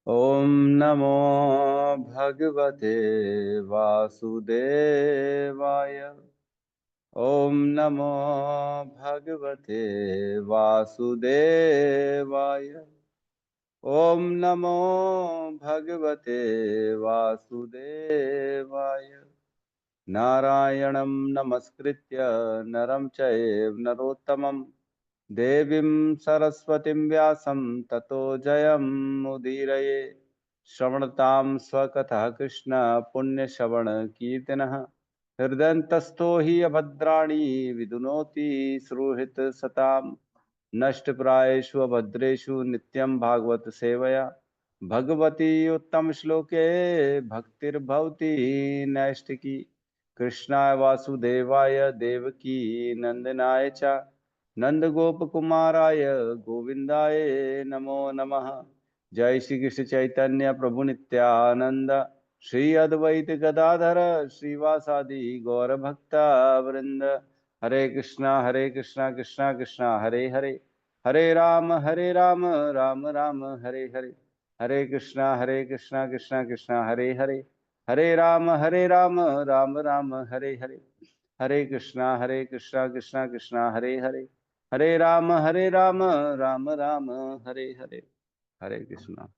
ओम नमो भगवते वासुदेवाय। ओम नमो भगवते वासुदेवाय। ओम नमो भगवते वासुदेवाय। नारायणं नमस्कृत्य नरं चैव नरोत्तमं देवीं सरस्वतीं व्यासं ततो जयमुदीरये। श्रवणतां स्वकथः कृष्ण पुण्यश्रवण कीर्तनः हृदयन्तस्थो हि अभद्राणि विदुनोति सुहृत् सताम्। नष्टप्रायेषु भद्रेषु नित्यं भागवत सेवया भगवती उत्तम श्लोके भक्तिर्भवति नैष्टिकी। कृष्णाय वासुदेवाय देवकी नंदनाय च नंदगोपकुमाराय गोविंदाय नमो नमः। जय श्री कृष्ण चैतन्य प्रभु नित्यानंद श्री अद्वैत गदाधर श्रीवासादि गौर भक्ता वृंद। हरे कृष्णा कृष्णा कृष्णा हरे हरे, हरे राम राम राम हरे हरे। हरे कृष्णा कृष्णा कृष्णा हरे हरे, हरे राम राम राम हरे हरे। हरे कृष्णा कृष्णा कृष्णा हरे हरे, हरे राम राम राम हरे हरे। हरे कृष्णा।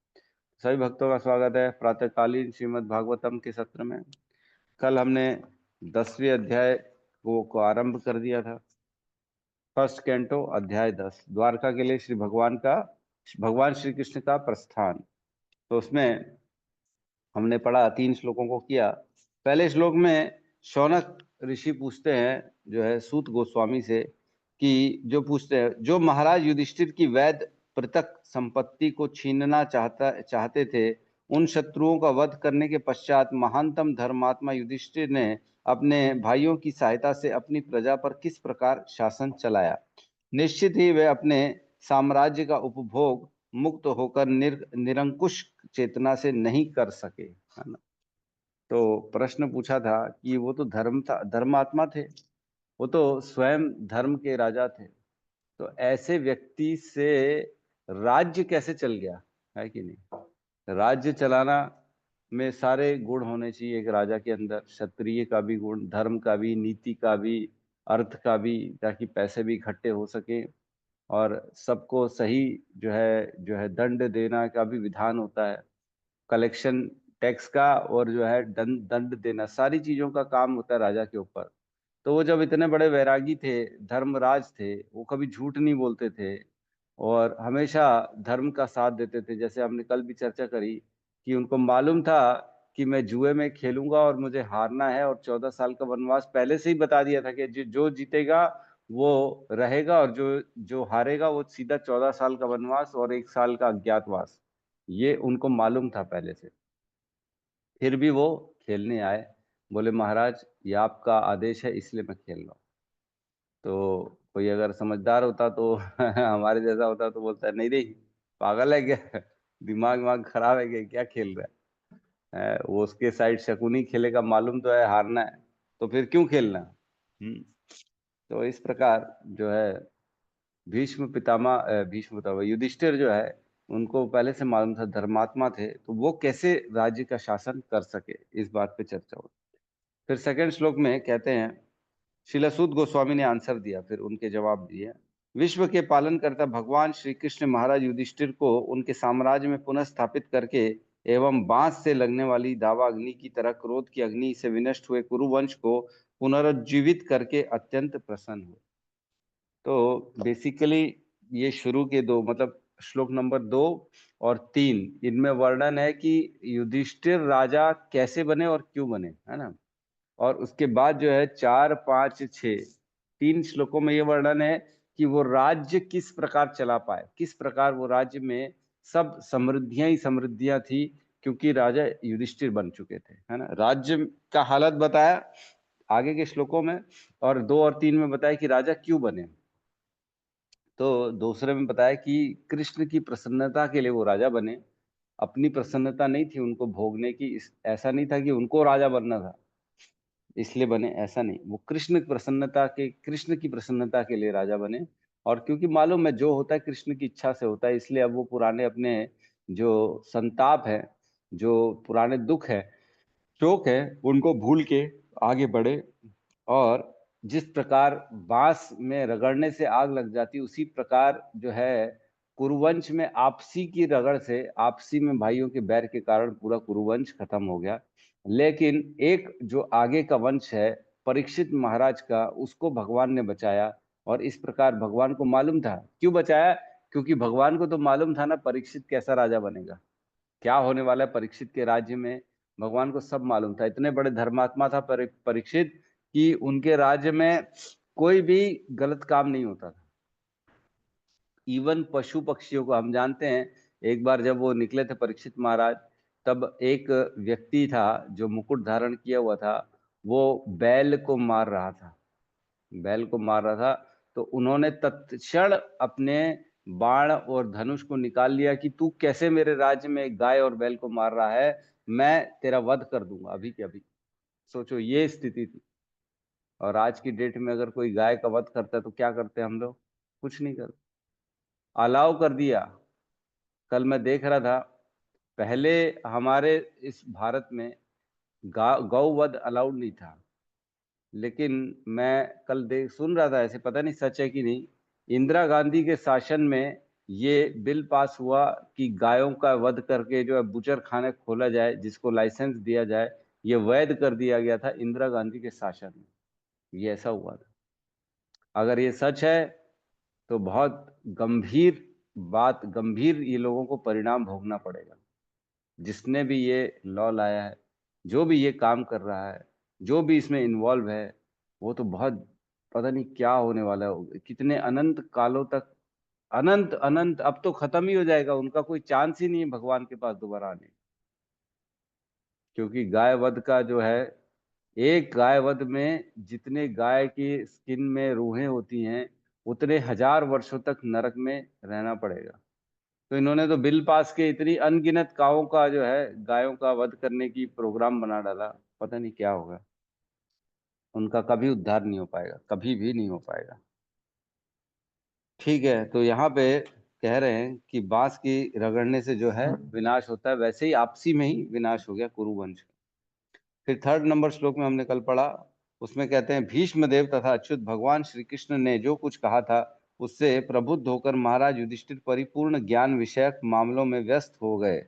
सभी भक्तों का स्वागत है प्रातःकालीन श्रीमद् भागवतम के सत्र में। कल हमने 10वें अध्याय को आरंभ कर दिया था। फर्स्ट कैंटो अध्याय 10, द्वारका के लिए भगवान श्री कृष्ण का प्रस्थान। तो उसमें हमने पढ़ा, 3 श्लोकों को किया। पहले श्लोक में शौनक ऋषि पूछते हैं जो है सूत गोस्वामी से, कि जो पूछते हैं जो महाराज युधिष्ठिर की वैध पृथक संपत्ति को छीनना चाहते थे, उन शत्रुओं का वध करने के पश्चात महानतम धर्मात्मा युधिष्ठिर ने अपने भाइयों की सहायता से अपनी प्रजा पर किस प्रकार शासन चलाया। निश्चित ही वे अपने साम्राज्य का उपभोग मुक्त होकर निरंकुश चेतना से नहीं कर सके, है ना। तो प्रश्न पूछा था कि वो तो धर्मात्मा थे, वो तो स्वयं धर्म के राजा थे, तो ऐसे व्यक्ति से राज्य कैसे चल गया, है कि नहीं। राज्य चलाना में सारे गुण होने चाहिए एक राजा के अंदर, क्षत्रिय का भी गुण, धर्म का भी, नीति का भी, अर्थ का भी, ताकि पैसे भी इकट्ठे हो सके। और सबको सही जो है दंड देना का भी विधान होता है, कलेक्शन टैक्स का, और जो है दंड दंड देना, सारी चीजों का काम होता है राजा के ऊपर। तो वो जब इतने बड़े वैरागी थे, धर्मराज थे, वो कभी झूठ नहीं बोलते थे और हमेशा धर्म का साथ देते थे। जैसे हमने कल भी चर्चा करी कि उनको मालूम था कि मैं जुए में खेलूंगा और मुझे हारना है, और 14 साल का वनवास पहले से ही बता दिया था कि जो जीतेगा वो रहेगा, और जो जो हारेगा वो सीधा 14 साल का वनवास और 1 साल का अज्ञातवास। ये उनको मालूम था पहले से। फिर भी वो खेलने आए, बोले महाराज ये आपका आदेश है इसलिए मैं खेल रहा हूँ। तो कोई अगर समझदार होता तो हमारे जैसा होता तो बोलता है नहीं रे, पागल है क्या, दिमाग दिमाग खराब है क्या, क्या खेल रहा वो उसके साइड शकुनी खेलेगा, मालूम तो है हारना है, तो फिर क्यों खेलना। तो इस प्रकार जो है भीष्म पितामह युधिष्ठिर जो है, उनको पहले से मालूम था, धर्मात्मा थे, तो वो कैसे राज्य का शासन कर सके, इस बात पे चर्चा हुई। फिर सेकंड श्लोक में कहते हैं, श्रील सूत गोस्वामी ने आंसर दिया, फिर उनके जवाब दिए। विश्व के पालन करता भगवान श्री कृष्ण महाराज युधिष्ठिर को उनके साम्राज्य में पुनः स्थापित करके एवं बांस से लगने वाली दावा अग्नि की तरह क्रोध की अग्नि से विनष्ट हुए कुरुवंश को पुनरुज्जीवित करके अत्यंत प्रसन्न हुए। तो बेसिकली ये शुरू के दो, मतलब श्लोक नंबर 2 और 3, इनमें वर्णन है कि युधिष्ठिर राजा कैसे बने और क्यों बने, है ना। और उसके बाद जो है 4, 5, 6, 3 श्लोकों में ये वर्णन है कि वो राज्य किस प्रकार चला पाए, किस प्रकार वो राज्य में सब समृद्धियां ही समृद्धियां थी, क्योंकि राजा युधिष्ठिर बन चुके थे, है ना। राज्य का हालत बताया आगे के श्लोकों में, और 2 और 3 में बताया कि राजा क्यों बने। तो दूसरे में बताया कि कृष्ण की प्रसन्नता के लिए वो राजा बने, अपनी प्रसन्नता नहीं थी उनको भोगने की, ऐसा नहीं था कि उनको राजा बनना था इसलिए बने, ऐसा नहीं, वो कृष्ण की प्रसन्नता के लिए राजा बने। और क्योंकि मालूम है जो होता है कृष्ण की इच्छा से होता है, इसलिए अब वो पुराने अपने जो संताप है, जो पुराने दुख है, शोक है, उनको भूल के आगे बढ़े। और जिस प्रकार बांस में रगड़ने से आग लग जाती, उसी प्रकार जो है कुरुवंश में आपसी की रगड़ से, आपसी में भाइयों के बैर के कारण पूरा कुरुवंश खत्म हो गया। लेकिन एक जो आगे का वंश है परीक्षित महाराज का, उसको भगवान ने बचाया। और इस प्रकार भगवान को मालूम था। क्यों बचाया? क्योंकि भगवान को तो मालूम था ना परीक्षित कैसा राजा बनेगा, क्या होने वाला है परीक्षित के राज्य में। भगवान को सब मालूम था। इतने बड़े धर्मात्मा था परीक्षित कि उनके राज्य में कोई भी गलत काम नहीं होता था। इवन पशु पक्षियों को हम जानते हैं। एक बार जब वो निकले थे परीक्षित महाराज, तब एक व्यक्ति था जो मुकुट धारण किया हुआ था, वो बैल को मार रहा था। बैल को मार रहा था, तो उन्होंने तत्क्षण अपने बाण और धनुष को निकाल लिया कि तू कैसे मेरे राज्य में एक गाय और बैल को मार रहा है, मैं तेरा वध कर दूंगा अभी के अभी। सोचो ये स्थिति थी। और आज की डेट में अगर कोई गाय का वध करता है तो क्या करते हैं हम लोग? कुछ नहीं करते, अलाउ कर दिया। कल मैं देख रहा था, पहले हमारे इस भारत में गौ वध अलाउड नहीं था। लेकिन मैं कल देख सुन रहा था, ऐसे पता नहीं सच है कि नहीं, इंदिरा गांधी के शासन में ये बिल पास हुआ कि गायों का वध करके जो है बुचर खाने खोला जाए, जिसको लाइसेंस दिया जाए। ये वैध कर दिया गया था इंदिरा गांधी के शासन में। ये ऐसा हुआ था। अगर ये सच है तो बहुत गंभीर बात, गंभीर ये लोगों को परिणाम भोगना पड़ेगा। जिसने भी ये लॉ लाया है, जो भी ये काम कर रहा है, जो भी इसमें इन्वॉल्व है, वो तो बहुत पता नहीं क्या होने वाला है। कितने अनंत कालों तक, अनंत अनंत, अब तो खत्म ही हो जाएगा। उनका कोई चांस ही नहीं है भगवान के पास दोबारा आने। क्योंकि गाय वध का जो है, एक गाय वध में जितने गाय की स्किन में रूहें होती हैं, उतने हजार वर्षों तक नरक में रहना पड़ेगा। तो इन्होंने तो बिल पास के इतनी अनगिनत काओं का जो है, गायों का वध करने की प्रोग्राम बना डाला। पता नहीं क्या होगा। उनका कभी उद्धार नहीं हो पाएगा, कभी भी नहीं हो पाएगा। ठीक है, तो यहाँ पे कह रहे हैं कि बांस की रगड़ने से जो है विनाश होता है, वैसे ही आपसी में ही विनाश हो गया कुरुवंश का। फिर थर्ड नंबर श्लोक में हमने कल पढ़ा, उसमें कहते हैं भीष्म देव तथा अच्युत भगवान श्री कृष्ण ने जो कुछ कहा था उससे प्रबुद्ध होकर महाराज युधिष्ठिर परिपूर्ण ज्ञान विषयक मामलों में व्यस्त हो गए,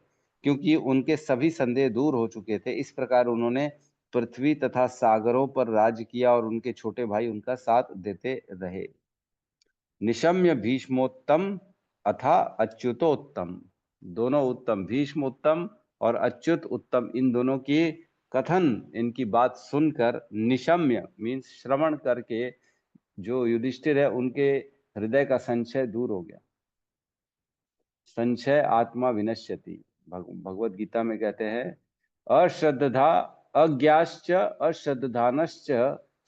क्योंकि उनके सभी संदेह दूर हो चुके थे। इस प्रकार उन्होंने पृथ्वी तथा सागरों पर राज्य किया और उनके छोटे भाई उनका साथ देते रहे। निशम्य भीष्मोत्तम अथा अच्युतोत्तम, दोनों उत्तम, भीष्म उत्तम और अच्युत उत्तम, इन दोनों की कथन, इनकी बात सुनकर, निशम्य मीन्स श्रवण करके, जो युधिष्ठिर है उनके हृदय का संशय दूर हो गया। संशय आत्मा विनश्यति, भगवत गीता में कहते हैं, अश्रद्धा अज्ञाश्च अश्रद्धानश्च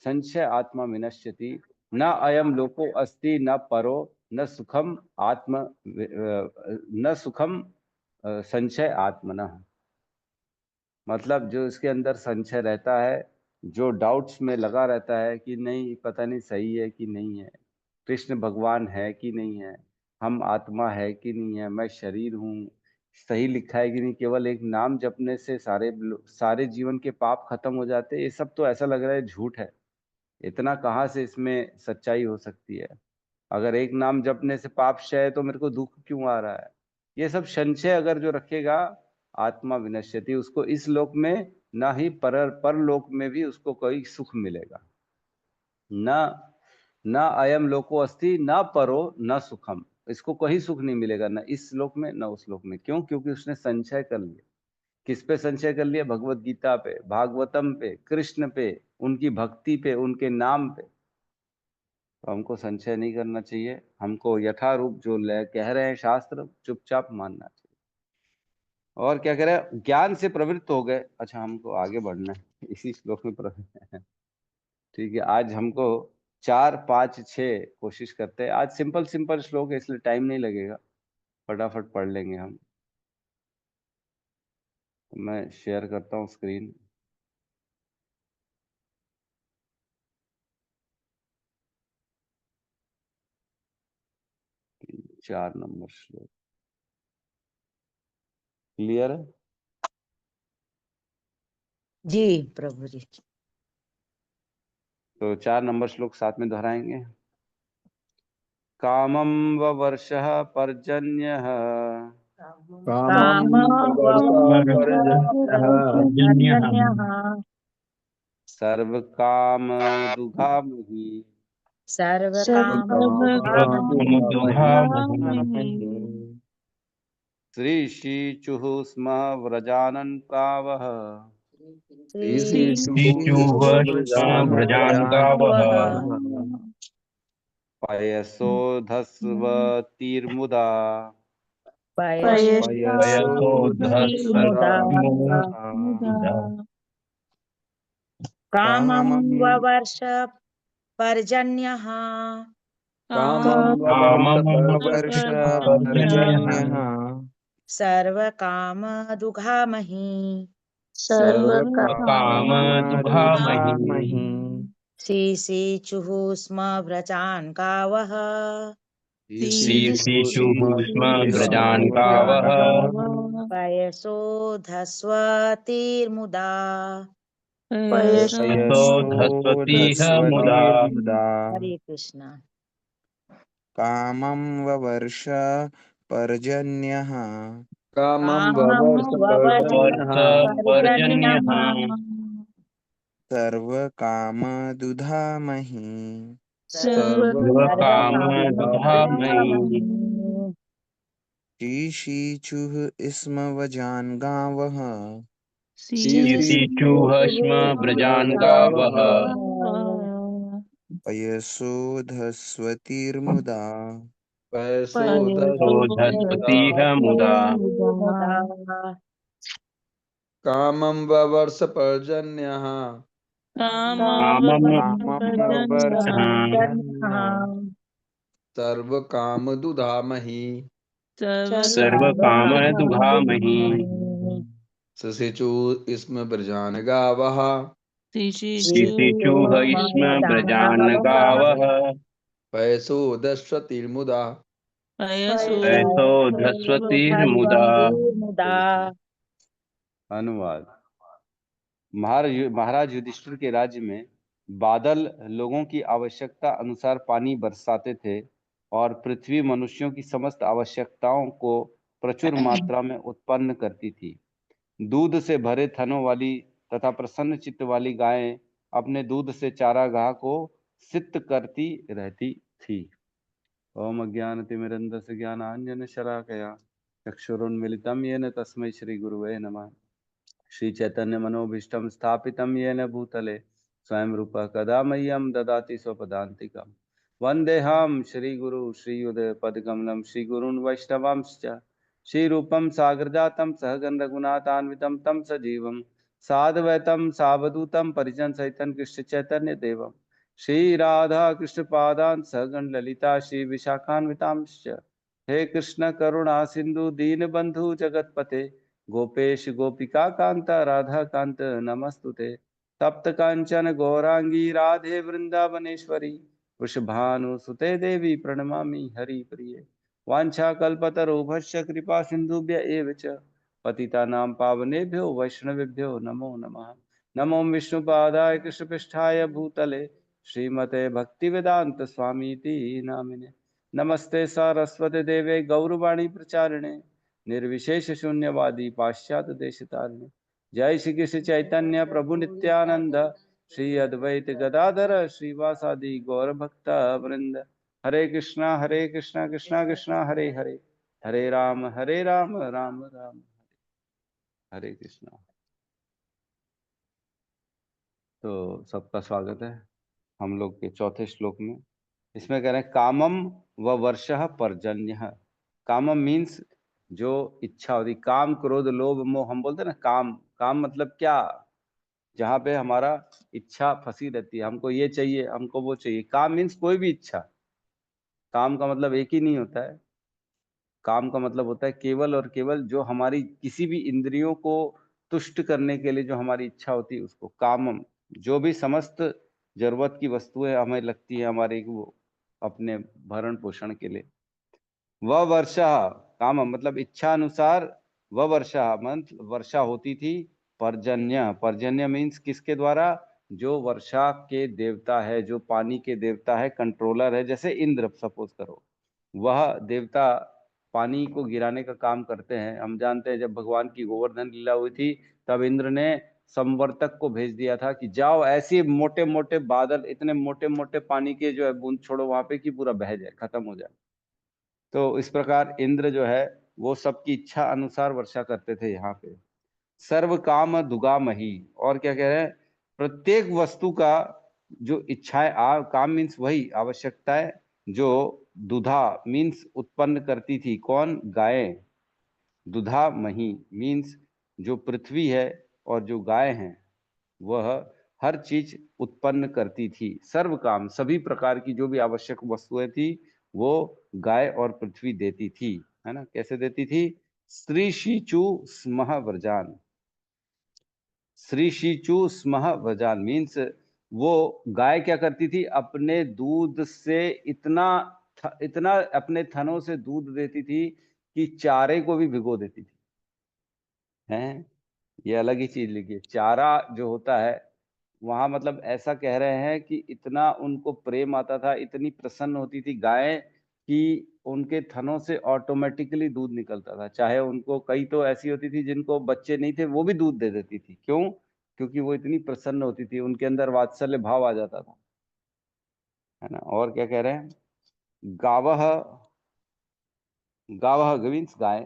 संशय आत्मा विनश्यति, न अयम लोको अस्ति न परो न सुखम आत्म न सुखम संशय आत्मनः। मतलब जो इसके अंदर संशय रहता है, जो डाउट्स में लगा रहता है कि नहीं पता नहीं सही है कि नहीं है, कृष्ण भगवान है कि नहीं है, हम आत्मा है कि नहीं है, मैं शरीर हूँ, सही लिखा है कि नहीं, केवल एक नाम जपने से सारे सारे जीवन के पाप खत्म हो जाते हैं, ये सब तो ऐसा लग रहा है झूठ है। इतना कहाँ से इसमें सच्चाई हो सकती है? अगर एक नाम जपने से पाप क्षय है तो मेरे को दुख क्यों आ रहा है? ये सब संशय अगर जो रखेगा, आत्मा विनश्यति, उसको इस लोक में ना ही परलोक में भी उसको कोई सुख मिलेगा। न न अयम लोको अस्ति न परो न सुखम, इसको कोई सुख नहीं मिलेगा, न इस लोक में न उस लोक में। क्यों? क्योंकि उसने संशय कर लिया। किस पे संशय कर लिया? भगवत गीता पे, भागवतम पे, कृष्ण पे, उनकी भक्ति पे, उनके नाम पे। तो हमको संशय नहीं करना चाहिए, हमको यथारूप जो कह रहे हैं शास्त्र चुपचाप मानना चाहिए। और क्या कह रहे हैं? ज्ञान से प्रवृत्त हो गए। अच्छा, हमको आगे बढ़ना है इसी श्लोक में प्रवृत्त है। ठीक है, आज हमको 4 5 6 कोशिश करते हैं। आज सिंपल सिंपल श्लोक है इसलिए टाइम नहीं लगेगा, फटाफट पढ़ लेंगे हम। तो मैं शेयर करता हूँ स्क्रीन। 4 नंबर श्लोक। क्लियर है? जी प्रभु जी। तो 4 नंबर श्लोक साथ में दोहराएंगे। कामं ववर्षः पर्जन्यः कामं वर्षा पर्जन्यः पर्जन्यः सर्वकामदुघामहि श्रीशीचुः स्म व्रजानन् कावः पयसोधस्वतीर्मुदा कामं ववर्ष पर्जन्यः सर्वकामदुघामहि श्रीशीचुः स्म व्रजान् गावः पयसोधस्वतीर्मुदा हरे कृष्ण। कामं ववर्ष पर्जन्यः कामं ववर्ष पर्जन्यः सर्वकामदुधामहि शीशुः स्म वजान् गावः पयसोधस्वतीर्मुदा कामं ववर्ष पर्जन्यः सर्वकामदुघामहि ससेचु स्म व्रजान् गावः पयसोदस्वतीर्मुदा अनुवाद। महाराज युधिष्ठिर के राज्य में बादल लोगों की आवश्यकता अनुसार पानी बरसाते थे और पृथ्वी मनुष्यों की समस्त आवश्यकताओं को प्रचुर मात्रा में उत्पन्न करती थी। दूध से भरे थनों वाली तथा प्रसन्न चित्त वाली गायें अपने दूध से चारागाह को सिक्त करती रहती थी। ओम अज्ञानतिमिरन्धस्य ज्ञानाञ्जनशलाकया चक्षुरुन्मिलितं येन तस्मै श्रीगुरुवे नमः। श्री चैतन्य मनोभीष्टं स्थापितं येन भूतले स्वयं रूपः कदा मह्यं ददाति स्वपदान्तिकं। वन्देऽहं श्रीगुरु श्रीयुतपदकमलं श्रीगुरून् वैष्णवांश्च श्रीरूपं साग्रजातं सहगण रघुनाथान्वितं तं सजीवं साद्वैतं सावधूतं परिजनसहितं कृष्ण चैतन्य देवं श्री राधा कृष्ण पादान् सहगण ललिता श्री विशाखान्वितांश्च। हे कृष्ण करुणा सिंधु दीनबंधु जगतपते गोपेश गोपिका कांता राधा कांत नमस्तुते। तप्त कांचन गौरांगी राधे वृंदावनेश्वरी वृषभानुसुते देवी प्रणमामि हरि प्रिये। वाञ्छाकल्पतरुभ्यश्च कृपा सिन्धुभ्य एव च पतितानां पावनेभ्यो वैष्णवेभ्यो नमो नमः। नमो विष्णुपादाय कृष्णपृष्ठाय भूतले श्रीमते भक्तिवेदांत स्वामीति नामिने। नमस्ते सारस्वती देवे गौरवाणी प्रचारिणे निर्विशेष शून्यवादी पाश्चात्य देशतारिणे। जय श्री कृष्ण चैतन्य प्रभु नित्यानंद श्री अद्वैत गदाधर श्रीवासादि गौर भक्त वृंद। हरे कृष्णा कृष्णा कृष्णा हरे हरे हरे राम राम राम हरे कृष्णा। तो सबका स्वागत है हम लोग के चौथे श्लोक में। इसमें कह रहे हैं कामम व वर्षः पर्जन्य। कामम मीन्स जो इच्छा होती, काम क्रोध लोभ मोह हम बोलते हैं ना। काम काम मतलब क्या? जहाँ पे हमारा इच्छा फंसी रहती है, हमको ये चाहिए हमको वो चाहिए। काम मीन्स कोई भी इच्छा। काम का मतलब एक ही नहीं होता है। काम का मतलब होता है केवल और केवल जो हमारी किसी भी इंद्रियों को तुष्ट करने के लिए जो हमारी इच्छा होती है उसको कामम। जो भी समस्त जरूरत की वस्तुएं हमें लगती है हमारे वो अपने भरण पोषण के लिए। वह वर्षा काम मतलब इच्छा अनुसार वह वर्षा मंत्र वर्षा होती थी पर्जन्य। पर्जन्य मीन्स किसके द्वारा? जो वर्षा के देवता है, जो पानी के देवता है, कंट्रोलर है, जैसे इंद्र सपोज करो, वह देवता पानी को गिराने का काम करते हैं। हम जानते हैं जब भगवान की गोवर्धन लीला हुई थी तब इंद्र ने संवर्तक को भेज दिया था कि जाओ ऐसे मोटे मोटे बादल, इतने मोटे मोटे पानी के जो है बूंद छोड़ो वहां पे कि पूरा बह जाए, खत्म हो जाए। तो इस प्रकार इंद्र जो है वो सबकी इच्छा अनुसार वर्षा करते थे यहाँ पे। सर्व काम दुगामही, और क्या कह रहे हैं? प्रत्येक वस्तु का जो इच्छाएं, काम मीन्स वही आवश्यकताएं जो दुधा मीन्स उत्पन्न करती थी। कौन? गायें। दुधा मही मीन्स जो पृथ्वी है और जो गाय हैं वह हर चीज उत्पन्न करती थी। सर्व काम, सभी प्रकार की जो भी आवश्यक वस्तुएं थी वो गाय और पृथ्वी देती थी, है ना? कैसे देती थी? श्री शीचु स्मह व्रजान। श्री शीचु स्मह व्रजान मीन्स वो गाय क्या करती थी? अपने दूध से इतना अपने थनों से दूध देती थी कि चारे को भी भिगो देती थी। हैं? ये अलग ही चीज लिखिए। चारा जो होता है वहां, मतलब ऐसा कह रहे हैं कि इतना उनको प्रेम आता था, इतनी प्रसन्न होती थी गायें कि उनके थनों से ऑटोमेटिकली दूध निकलता था। चाहे उनको, कई तो ऐसी होती थी जिनको बच्चे नहीं थे वो भी दूध दे देती थी। क्यों? क्योंकि वो इतनी प्रसन्न होती थी, उनके अंदर वात्सल्य भाव आ जाता था, है ना? और क्या कह रहे हैं? गावह, गावह मीन्स गाय।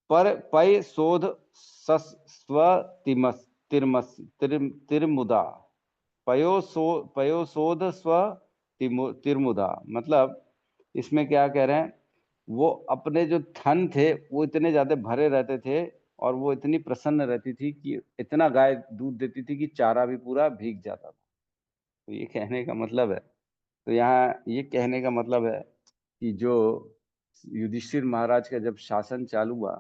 पर पय शोध सस स्व तिमस तिरमस तिरमुदा। पयोशोध स्व तिरमुदा, मतलब इसमें क्या कह रहे हैं? वो अपने जो थन थे वो इतने ज्यादा भरे रहते थे और वो इतनी प्रसन्न रहती थी कि इतना गाय दूध देती थी कि चारा भी पूरा भीग जाता था। तो ये कहने का मतलब है, तो यहाँ ये कहने का मतलब है कि जो युधिष्ठिर महाराज का जब शासन चालू हुआ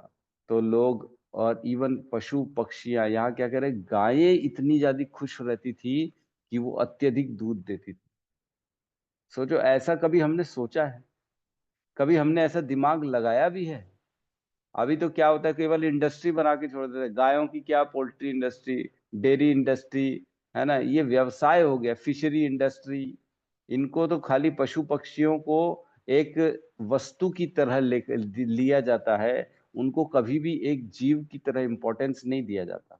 तो लोग और इवन पशु पक्षियां, यहाँ क्या कह रहे, गायें इतनी ज्यादा खुश रहती थी कि वो अत्यधिक दूध देती थी। सोचो, ऐसा कभी हमने सोचा है? कभी हमने ऐसा दिमाग लगाया भी है? अभी तो क्या होता है, केवल इंडस्ट्री बना के छोड़ देते हैं। गायों की क्या, पोल्ट्री इंडस्ट्री, डेयरी इंडस्ट्री, है ना? ये व्यवसाय हो गया, फिशरी इंडस्ट्री। इनको तो खाली पशु पक्षियों को एक वस्तु की तरह लिया जाता है, उनको कभी भी एक जीव की तरह इंपॉर्टेंस नहीं दिया जाता।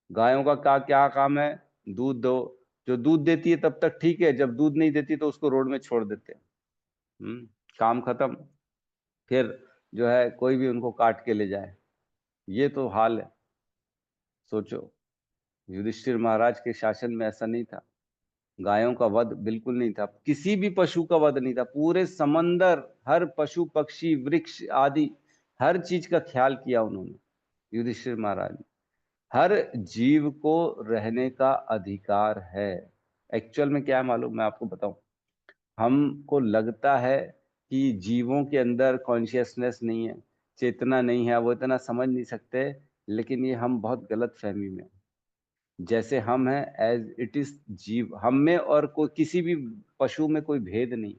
गायों का क्या काम है? दूध दो। जो दूध देती है तब तक ठीक है, जब दूध नहीं देती तो उसको रोड में छोड़ देते हैं। काम खत्म। फिर जो है कोई भी उनको काट के ले जाए, ये तो हाल है। सोचो, युधिष्ठिर महाराज के शासन में ऐसा नहीं था। गायों का वध बिल्कुल नहीं था, किसी भी पशु का वध नहीं था। पूरे समंदर, हर पशु पक्षी वृक्ष आदि हर चीज का ख्याल किया उन्होंने, युधिष्ठिर महाराज ने। हर जीव को रहने का अधिकार है। एक्चुअल में क्या है मालूम, मैं आपको बताऊं। हमको लगता है कि जीवों के अंदर कॉन्शियसनेस नहीं है, चेतना नहीं है, वो इतना समझ नहीं सकते। लेकिन ये हम बहुत गलत फहमी में हैं। जैसे हम हैं एज इट इज जीव, हम में और कोई किसी भी पशु में कोई भेद नहीं।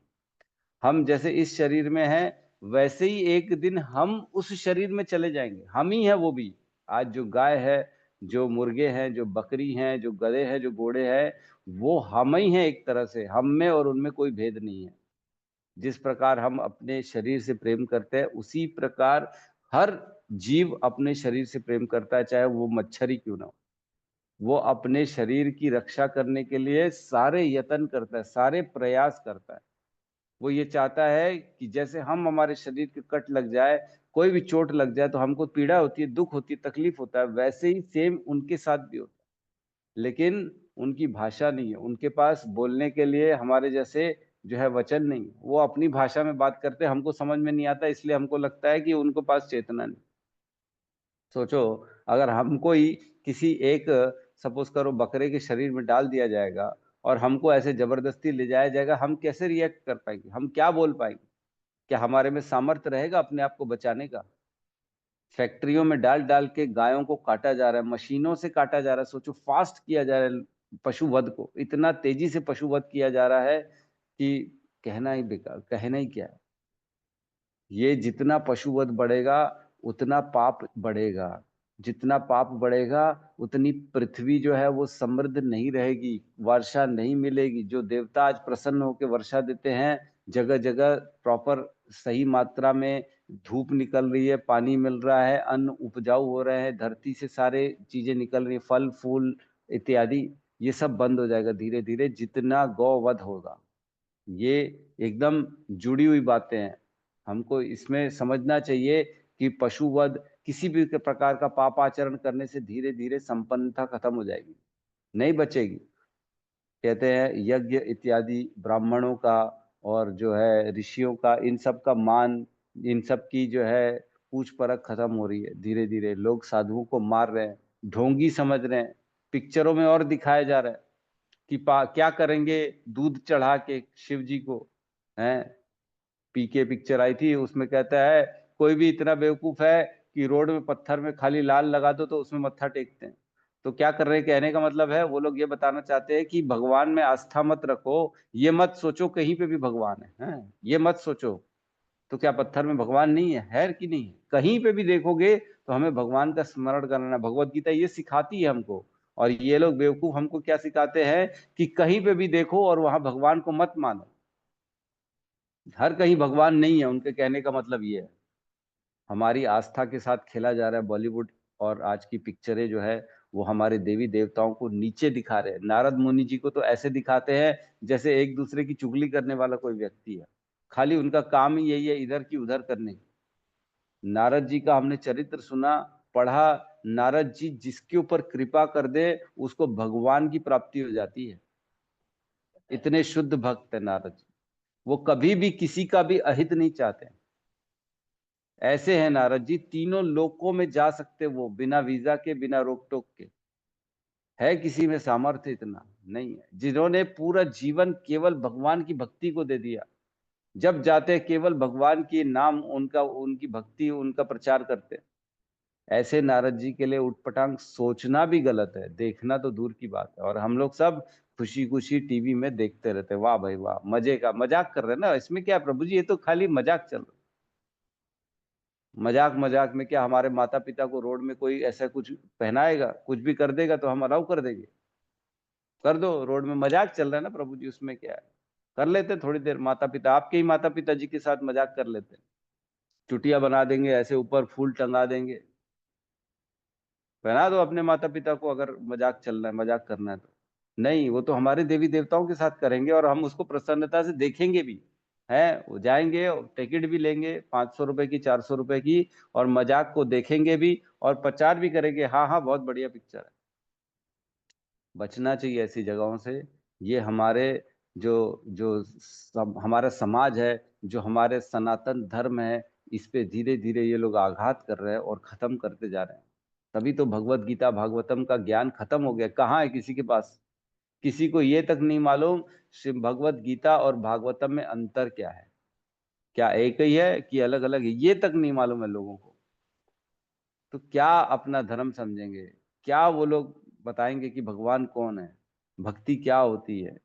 हम जैसे इस शरीर में हैं वैसे ही एक दिन हम उस शरीर में चले जाएंगे, हम ही हैं वो भी। आज जो गाय है, जो मुर्गे हैं, जो बकरी हैं, जो गधे हैं, जो घोड़े हैं, वो हम ही हैं। एक तरह से हम में और उनमें कोई भेद नहीं है। जिस प्रकार हम अपने शरीर से प्रेम करते हैं उसी प्रकार हर जीव अपने शरीर से प्रेम करता है, चाहे वो मच्छर ही क्यों ना हो। वो अपने शरीर की रक्षा करने के लिए सारे यत्न करता है, सारे प्रयास करता है। वो ये चाहता है कि जैसे हम, हमारे शरीर के कट लग जाए, कोई भी चोट लग जाए तो हमको पीड़ा होती है, दुख होती है, तकलीफ होता है, वैसे ही सेम उनके साथ भी होता है। लेकिन उनकी भाषा नहीं है, उनके पास बोलने के लिए हमारे जैसे जो है वचन नहीं है। वो अपनी भाषा में बात करते हैं, हमको समझ में नहीं आता, इसलिए हमको लगता है कि उनके पास चेतना नहीं। सोचो, अगर हमको ही किसी एक, सपोज करो, बकरे के शरीर में डाल दिया जाएगा और हमको ऐसे जबरदस्ती ले जाया जाएगा, हम कैसे रिएक्ट कर पाएंगे? हम क्या बोल पाएंगे? क्या हमारे में सामर्थ्य रहेगा अपने आप को बचाने का? फैक्ट्रियों में डाल डाल के गायों को काटा जा रहा है, मशीनों से काटा जा रहा है। सोचो, फास्ट किया जा रहा है पशु वध को, इतना तेजी से पशु वध किया जा रहा है कि कहना ही बेकार, कहना ही क्या है। ये जितना पशु वध बढ़ेगा उतना पाप बढ़ेगा। जितना पाप बढ़ेगा उतनी पृथ्वी जो है वो समृद्ध नहीं रहेगी, वर्षा नहीं मिलेगी। जो देवता आज प्रसन्न होकर वर्षा देते हैं, जगह जगह प्रॉपर सही मात्रा में धूप निकल रही है, पानी मिल रहा है, अन्न उपजाऊ हो रहे हैं, धरती से सारे चीजें निकल रही है, फल फूल इत्यादि, ये सब बंद हो जाएगा धीरे धीरे जितना गौवध होगा। ये एकदम जुड़ी हुई बातें हैं। हमको इसमें समझना चाहिए कि पशुवध, किसी भी प्रकार का पापाचरण करने से धीरे धीरे संपन्नता खत्म हो जाएगी, नहीं बचेगी। कहते हैं यज्ञ इत्यादि ब्राह्मणों का और जो है ऋषियों का, इन सब का मान, इन सब की जो है पूछ परख खत्म हो रही है धीरे धीरे। लोग साधुओं को मार रहे हैं, ढोंगी समझ रहे हैं। पिक्चरों में और दिखाया जा रहा है कि क्या करेंगे दूध चढ़ा के शिव जी को, हैं। पीके पिक्चर आई थी, उसमें कहता है कोई भी इतना बेवकूफ है कि रोड में पत्थर में खाली लाल लगा दो तो उसमें मत्था टेकते हैं। तो क्या कर रहे हैं, कहने का मतलब है वो लोग ये बताना चाहते हैं कि भगवान में आस्था मत रखो, ये मत सोचो कहीं पे भी भगवान है, ये मत सोचो। तो क्या पत्थर में भगवान नहीं है कि नहीं है? कहीं पे भी देखोगे तो हमें भगवान का स्मरण करना है। भगवत गीता ये सिखाती है हमको। और ये लोग बेवकूफ हमको क्या सिखाते हैं कि कहीं पे भी देखो और वहां भगवान को मत मानो। हर कहीं भगवान नहीं है, उनके कहने का मतलब ये है। हमारी आस्था के साथ खेला जा रहा है बॉलीवुड, और आज की पिक्चरें जो है वो हमारे देवी देवताओं को नीचे दिखा रहे हैं। नारद मुनि जी को तो ऐसे दिखाते हैं जैसे एक दूसरे की चुगली करने वाला कोई व्यक्ति है। खाली उनका काम ही यही है, इधर की उधर करने की। नारद जी का हमने चरित्र सुना, पढ़ा। नारद जी जिसके ऊपर कृपा कर दे उसको भगवान की प्राप्ति हो जाती है। इतने शुद्ध भक्त है नारद जी, वो कभी भी किसी का भी अहित नहीं चाहते। ऐसे हैं नारद जी, तीनों लोकों में जा सकते वो बिना वीजा के, बिना रोक टोक के। है किसी में सामर्थ्य? इतना नहीं है। जिन्होंने पूरा जीवन केवल भगवान की भक्ति को दे दिया, जब जाते केवल भगवान के नाम, उनका, उनकी भक्ति, उनका प्रचार करते। ऐसे नारद जी के लिए उटपटांग सोचना भी गलत है, देखना तो दूर की बात है। और हम लोग सब खुशी खुशी टीवी में देखते रहते, वाह भाई वाह, मजे का मजाक कर रहे हैं ना, इसमें क्या है प्रभु जी, ये तो खाली मजाक चल रहा है। मजाक मजाक में क्या हमारे माता पिता को रोड में कोई ऐसा कुछ पहनाएगा, कुछ भी कर देगा तो हम अलाउ कर देंगे? कर दो, रोड में मजाक चल रहा है ना प्रभु जी, उसमें क्या है। कर लेते थोड़ी देर, माता पिता, आपके ही माता पिता जी के साथ मजाक कर लेते, चुटिया बना देंगे, ऐसे ऊपर फूल टंगा देंगे। पहना दो अपने माता पिता को, अगर मजाक चल रहा है, मजाक करना है तो। नहीं, वो तो हमारे देवी देवताओं के साथ करेंगे और हम उसको प्रसन्नता से देखेंगे भी। है, वो जाएंगे, टिकट भी लेंगे 500 रुपए की, 400 रुपए की, और मजाक को देखेंगे भी और प्रचार भी करेंगे, हाँ हाँ बहुत बढ़िया पिक्चर है। बचना चाहिए ऐसी जगहों से। ये हमारे जो जो हमारा समाज है, जो हमारे सनातन धर्म है, इस पे धीरे धीरे ये लोग आघात कर रहे हैं और खत्म करते जा रहे हैं। तभी तो भगवत गीता भागवतम का ज्ञान खत्म हो गया, कहाँ है किसी के पास? किसी को ये तक नहीं मालूम भगवत गीता और भागवतम में अंतर क्या है, क्या एक ही है कि अलग अलग है, ये तक नहीं मालूम है लोगों को। तो क्या अपना धर्म समझेंगे? क्या वो लोग बताएंगे कि भगवान कौन है, भक्ति क्या होती है?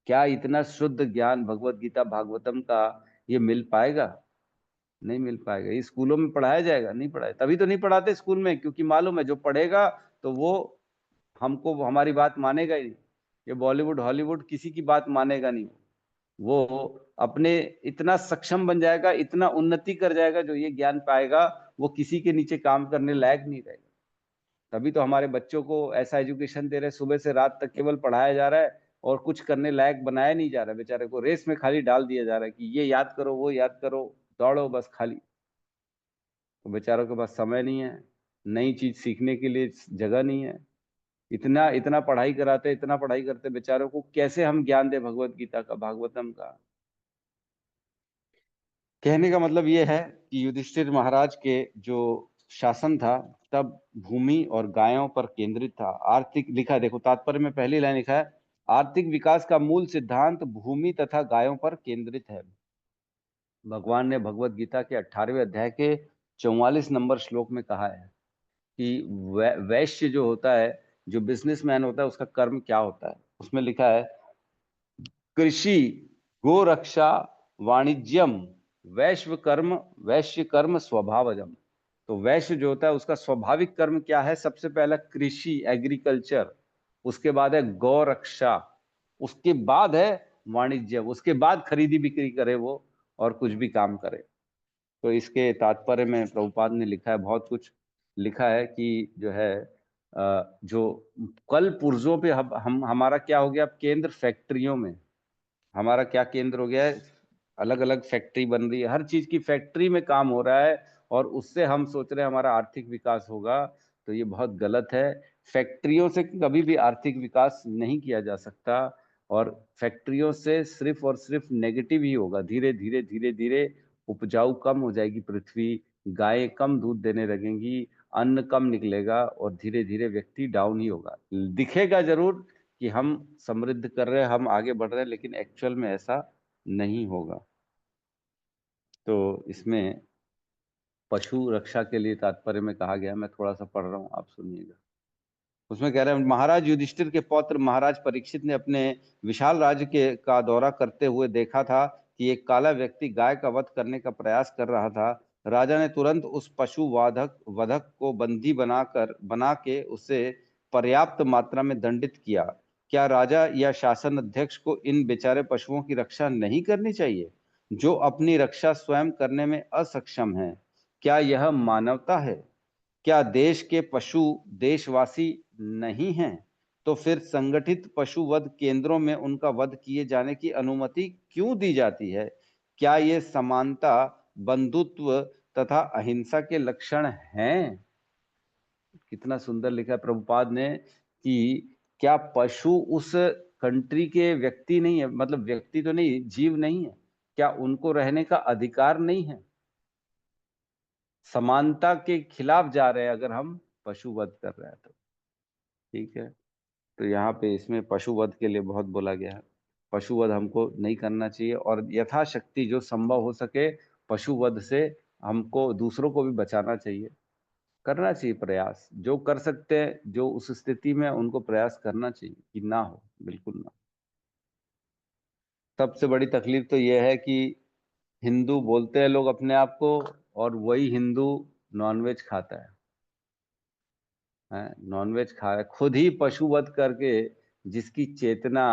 क्या इतना शुद्ध ज्ञान भगवत गीता भागवतम का ये मिल पाएगा? नहीं मिल पाएगा। ये स्कूलों में पढ़ाया जाएगा? नहीं पढ़ाया। तभी तो नहीं पढ़ाते स्कूल में, क्योंकि मालूम है जो पढ़ेगा तो वो हमको, हमारी बात मानेगा ही नहीं। ये बॉलीवुड हॉलीवुड किसी की बात मानेगा नहीं। वो अपने इतना सक्षम बन जाएगा, इतना उन्नति कर जाएगा, जो ये ज्ञान पाएगा वो किसी के नीचे काम करने लायक नहीं रहेगा। तभी तो हमारे बच्चों को ऐसा एजुकेशन दे रहे, सुबह से रात तक केवल पढ़ाया जा रहा है और कुछ करने लायक बनाया नहीं जा रहा। बेचारे को रेस में खाली डाल दिया जा रहा है कि ये याद करो, वो याद करो, दौड़ो बस खाली। तो बेचारों के पास समय नहीं है, नई चीज सीखने के लिए जगह नहीं है। इतना इतना पढ़ाई कराते, इतना पढ़ाई करते, बेचारों को कैसे हम ज्ञान दे भगवत गीता का, भागवतम का? कहने का मतलब ये है कि युधिष्ठिर महाराज के जो शासन था तब भूमि और गायों पर केंद्रित था। आर्थिक, लिखा है देखो तात्पर्य में पहली लाइन लिखा है, आर्थिक विकास का मूल सिद्धांत भूमि तथा गायों पर केंद्रित है। भगवान ने भगवत गीता के 18वें अध्याय के 44 नंबर श्लोक में कहा है कि वैश्य जो होता है, जो बिजनेसमैन होता है, उसका कर्म क्या होता है। उसमें लिखा है कृषि, गोरक्षा, वाणिज्यम, वैश्य कर्म स्वभावजम। तो वैश्य जो होता है उसका स्वाभाविक कर्म क्या है? सबसे पहला कृषि, एग्रीकल्चर, उसके बाद है गौ रक्षा, उसके बाद है वाणिज्य, उसके बाद खरीदी बिक्री करे वो और कुछ भी काम करे। तो इसके तात्पर्य में प्रभुपाद ने लिखा है, बहुत कुछ लिखा है कि जो है जो कल पुर्जों पे हम हमारा क्या हो गया अब केंद्र फैक्ट्रियों में, हमारा क्या केंद्र हो गया है? अलग अलग फैक्ट्री बन रही है, हर चीज की फैक्ट्री में काम हो रहा है और उससे हम सोच रहे हैं हमारा आर्थिक विकास होगा। तो ये बहुत गलत है। फैक्ट्रियों से कभी भी आर्थिक विकास नहीं किया जा सकता और फैक्ट्रियों से सिर्फ और सिर्फ नेगेटिव ही होगा। धीरे धीरे धीरे धीरे उपजाऊ कम हो जाएगी पृथ्वी, गायें कम दूध देने लगेंगी, अन्न कम निकलेगा और धीरे धीरे व्यक्ति डाउन ही होगा। दिखेगा जरूर कि हम समृद्ध कर रहे हैं, हम आगे बढ़ रहे हैं, लेकिन एक्चुअल में ऐसा नहीं होगा। तो इसमें पशु रक्षा के लिए तात्पर्य में कहा गया, मैं थोड़ा सा पढ़ रहा हूं, आप सुनिएगा। उसमें कह रहे हैं, महाराज युधिष्ठिर के पौत्र महाराज परीक्षित ने अपने विशाल राज्य के का दौरा करते हुए देखा था कि एक काला व्यक्ति गाय का वध करने का प्रयास कर रहा था। राजा ने तुरंत उस पशु वधक को बंदी बना के उसे पर्याप्त मात्रा में दंडित किया। क्या राजा या शासन अध्यक्ष को इन बेचारे पशुओं की रक्षा नहीं करनी चाहिए जो अपनी रक्षा स्वयं करने में असक्षम हैं? क्या यह मानवता है? क्या देश के पशु देशवासी नहीं हैं? तो फिर संगठित पशु वध केंद्रों में उनका वध किए जाने की अनुमति क्यों दी जाती है? क्या ये समानता, बंधुत्व तथा अहिंसा के लक्षण हैं? कितना सुंदर लिखा है प्रभुपाद ने कि क्या पशु उस कंट्री के व्यक्ति नहीं है, मतलब व्यक्ति तो नहीं, जीव नहीं है? क्या उनको रहने का अधिकार नहीं है? समानता के खिलाफ जा रहे हैं अगर हम पशु वध कर रहे हैं तो। ठीक है, तो यहाँ पे इसमें पशु वध के लिए बहुत बोला गया है। पशु वध हमको नहीं करना चाहिए और यथाशक्ति जो संभव हो सके पशु वध से हमको दूसरों को भी बचाना चाहिए, करना चाहिए प्रयास। जो कर सकते हैं, जो उस स्थिति में उनको प्रयास करना चाहिए कि ना हो, बिल्कुल ना। सबसे बड़ी तकलीफ तो यह है कि हिंदू बोलते हैं लोग अपने आप को और वही हिंदू नॉनवेज खाता है, नॉनवेज खा रहा है, खुद ही पशु वध करके, जिसकी चेतना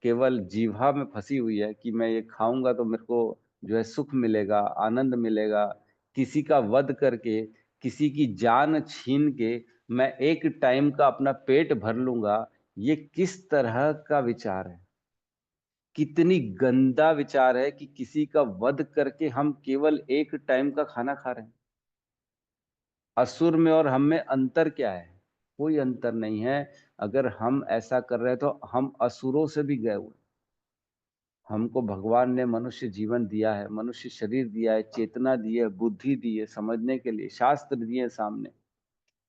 केवल जीवा में फंसी हुई है कि मैं ये खाऊंगा तो मेरे को जो है सुख मिलेगा, आनंद मिलेगा। किसी का वध करके, किसी की जान छीन के मैं एक टाइम का अपना पेट भर लूंगा, ये किस तरह का विचार है? कितनी गंदा विचार है कि किसी का वध करके हम केवल एक टाइम का खाना खा रहे हैं। असुर में और हम में अंतर क्या है? कोई अंतर नहीं है। अगर हम ऐसा कर रहे हैं तो हम असुरों से भी गए हुए। हमको भगवान ने मनुष्य जीवन दिया है, मनुष्य शरीर दिया है, चेतना दी है, बुद्धि दी है समझने के लिए, शास्त्र दिए हैं सामने,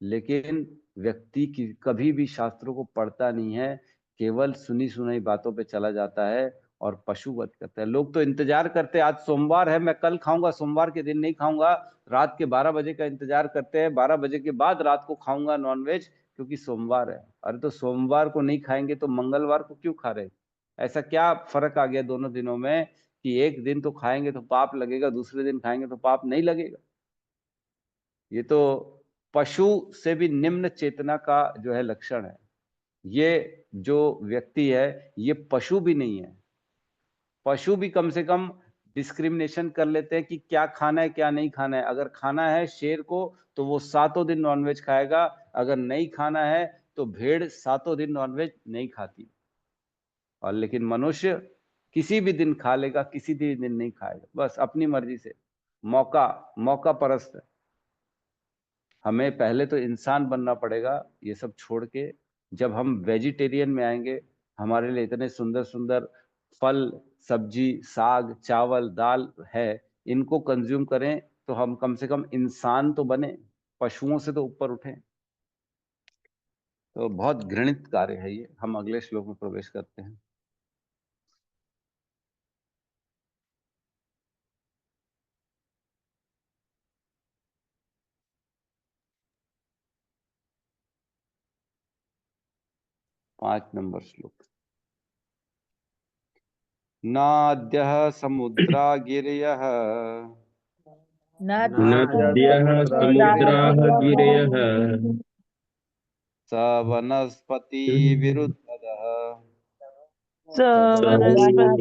लेकिन व्यक्ति की कभी भी शास्त्रों को पढ़ता नहीं है, केवल सुनी सुनाई बातों पे चला जाता है और पशुवध करता है। लोग तो इंतजार करते हैं, आज सोमवार है मैं कल खाऊंगा, सोमवार के दिन नहीं खाऊंगा, रात के 12 बजे का इंतजार करते हैं, 12 बजे के बाद रात को खाऊंगा नॉनवेज क्योंकि सोमवार है। अरे तो सोमवार को नहीं खाएंगे तो मंगलवार को क्यों खा रहे? ऐसा क्या फर्क आ गया दोनों दिनों में कि एक दिन तो खाएंगे तो पाप लगेगा, दूसरे दिन खाएंगे तो पाप नहीं लगेगा? ये तो पशु से भी निम्न चेतना का जो है लक्षण है। ये जो व्यक्ति है ये पशु भी नहीं है। पशु भी कम से कम डिस्क्रिमिनेशन कर लेते हैं कि क्या खाना है क्या नहीं खाना है। अगर खाना है शेर को तो वो सातों दिन नॉनवेज खाएगा, अगर नहीं खाना है तो भेड़ सातों दिन नॉनवेज नहीं खाती। और लेकिन मनुष्य किसी भी दिन खा लेगा, किसी भी दिन नहीं खाएगा, बस अपनी मर्जी से। मौका मौका परस्त है। हमें पहले तो इंसान बनना पड़ेगा ये सब छोड़ के। जब हम वेजिटेरियन में आएंगे, हमारे लिए इतने सुंदर सुंदर फल, सब्जी, साग, चावल, दाल है, इनको कंज्यूम करें तो हम कम से कम इंसान तो बने, पशुओं से तो ऊपर उठें। तो बहुत घृणित कार्य है ये। हम अगले श्लोक में प्रवेश करते हैं। पांच नंबर श्लोक। नाद्यः समुद्रा गिरयः नद्यः समुद्राः गिरयः स वनस्पति विरुद्धः स वनस्पतिविरुधः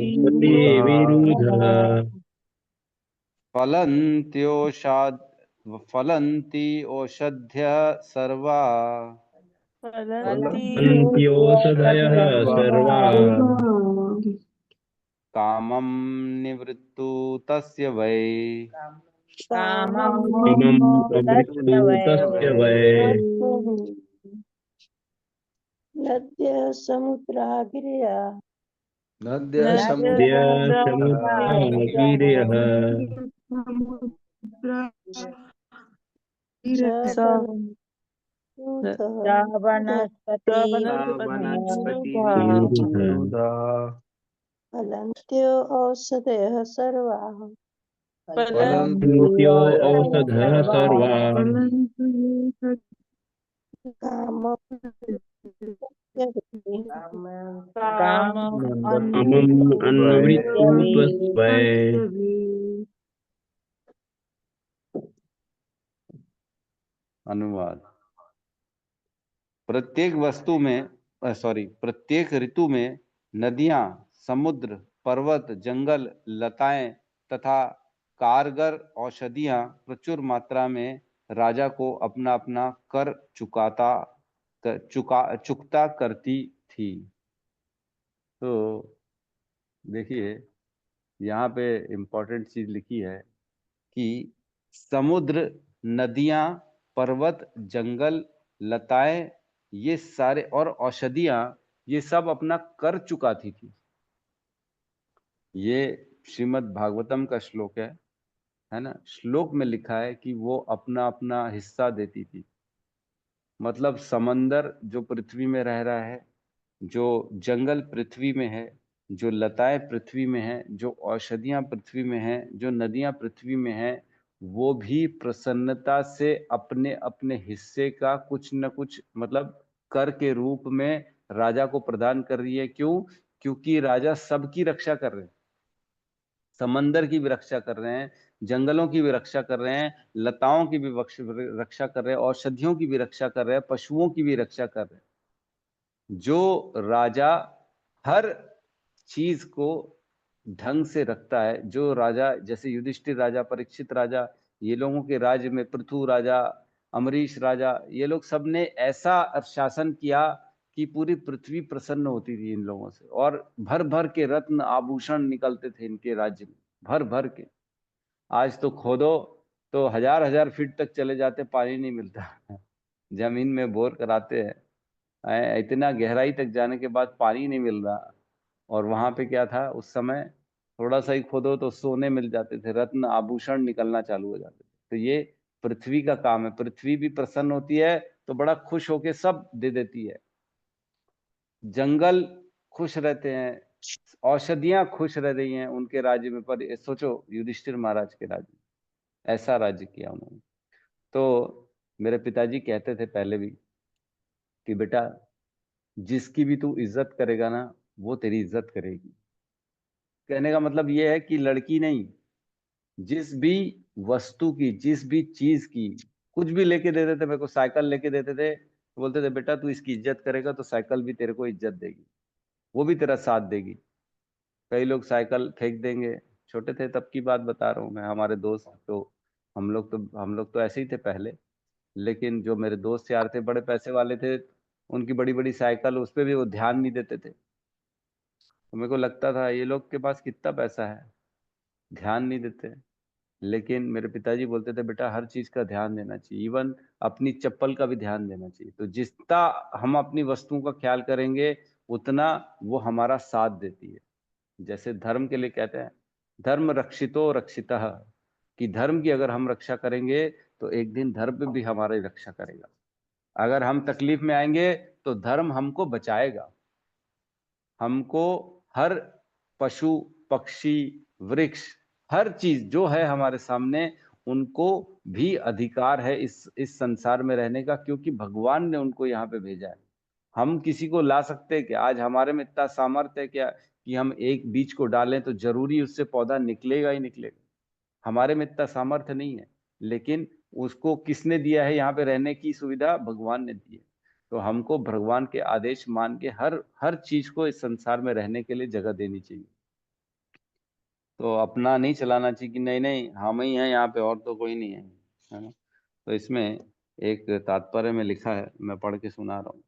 फलन्ति ओषध्यः सर्वा फलन्त्योषधयः सर्वाः कामं निवृत्तु तस्य वै कामं इमम् अमृतु तस्य वै नद्यः समुद्राः गिरयः नद्यः नद्यः समुद्राः गिरयः स वनस्पति फलन्त्यो औषधयः सर्वाः फलन्त्यो औषधयः सर्वाः अमम् अन्वृत्तु तस्मै अनुवाद। प्रत्येक ऋतु में नदियां, समुद्र, पर्वत, जंगल, लताएं तथा कारगर औषधियां प्रचुर मात्रा में राजा को अपना अपना कर चुकता करती थी। तो देखिए यहाँ पे इम्पोर्टेंट चीज लिखी है कि समुद्र, नदियां, पर्वत, जंगल, लताएं, ये सारे और औषधियां, ये सब अपना कर चुकाती थी। ये श्रीमद् भागवतम का श्लोक है ना। श्लोक में लिखा है कि वो अपना अपना हिस्सा देती थी। मतलब समंदर जो पृथ्वी में रह रहा है, जो जंगल पृथ्वी में है, जो लताएं पृथ्वी में है, जो औषधियां पृथ्वी में है, जो नदियां पृथ्वी में है, वो भी प्रसन्नता से अपने अपने हिस्से का कुछ न कुछ मतलब कर के रूप में राजा को प्रदान कर रही है। क्यों? क्योंकि राजा सबकी रक्षा कर रहे हैं। समंदर की भी रक्षा कर रहे हैं, जंगलों की भी रक्षा कर रहे हैं, लताओं की भी रक्षा कर रहे हैं, औषधियों की भी रक्षा कर रहे हैं, पशुओं की भी रक्षा कर रहे हैं। जो राजा हर चीज को ढंग से रखता है, जो राजा जैसे युधिष्ठिर राजा, परीक्षित राजा, ये लोगों के राज्य में पृथु राजा, अमरीश राजा, ये लोग सबने ऐसा शासन किया कि पूरी पृथ्वी प्रसन्न होती थी इन लोगों से, और भर भर के रत्न आभूषण निकलते थे इनके राज्य में, भर भर के। आज तो खोदो तो हजार हजार फीट तक चले जाते, पानी नहीं मिलता। जमीन में बोर कराते हैं, इतना गहराई तक जाने के बाद पानी नहीं मिल रहा। और वहां पे क्या था उस समय, थोड़ा सा ही खोदो तो सोने मिल जाते थे, रत्न आभूषण निकलना चालू हो जाते थे। तो ये पृथ्वी का काम है। पृथ्वी भी प्रसन्न होती है तो बड़ा खुश होके सब दे देती है। जंगल खुश रहते हैं, औषधियां खुश रह रही हैं उनके राज्य में। पर सोचो युधिष्ठिर महाराज के राज्य में ऐसा राज्य किया उन्होंने। तो मेरे पिताजी कहते थे पहले भी कि बेटा, जिसकी भी तू इज्जत करेगा ना, वो तेरी इज्जत करेगी। कहने का मतलब ये है कि लड़की नहीं, जिस भी वस्तु की, जिस भी चीज की, कुछ भी लेके देते थे। मेरे को साइकिल लेके देते थे, बोलते थे बेटा तू इसकी इज्जत करेगा तो साइकिल भी तेरे को इज्जत देगी, वो भी तेरा साथ देगी। कई लोग साइकिल फेंक देंगे, छोटे थे तब की बात बता रहा हूँ मैं। हमारे दोस्त तो हम लोग तो ऐसे ही थे पहले, लेकिन जो मेरे दोस्त यार थे बड़े पैसे वाले थे, उनकी बड़ी बड़ी साइकिल, उस पर भी वो ध्यान नहीं देते थे। तो मेरे को लगता था ये लोग के पास कितना पैसा है, ध्यान नहीं देते। लेकिन मेरे पिताजी बोलते थे बेटा हर चीज का ध्यान देना चाहिए, इवन अपनी चप्पल का भी ध्यान देना चाहिए। तो जितना हम अपनी वस्तुओं का ख्याल करेंगे उतना वो हमारा साथ देती है। जैसे धर्म के लिए कहते हैं धर्म रक्षितो रक्षितः, कि धर्म की अगर हम रक्षा करेंगे तो एक दिन धर्म भी हमारी रक्षा करेगा। अगर हम तकलीफ में आएंगे तो धर्म हमको बचाएगा। हमको हर पशु, पक्षी, वृक्ष, हर चीज जो है हमारे सामने, उनको भी अधिकार है इस संसार में रहने का, क्योंकि भगवान ने उनको यहाँ पे भेजा है। हम किसी को ला सकते हैं क्या? आज हमारे में इतना सामर्थ्य है क्या कि हम एक बीज को डालें तो जरूरी उससे पौधा निकलेगा ही निकलेगा? हमारे में इतना सामर्थ्य नहीं है, लेकिन उसको किसने दिया है? यहाँ पे रहने की सुविधा भगवान ने दी है। तो हमको भगवान के आदेश मान के हर हर चीज को इस संसार में रहने के लिए जगह देनी चाहिए। तो अपना नहीं चलाना चाहिए कि नहीं नहीं हम ही हैं यहाँ पे और तो कोई नहीं है ना। तो इसमें एक तात्पर्य में लिखा है, मैं पढ़ के सुना रहा हूँ।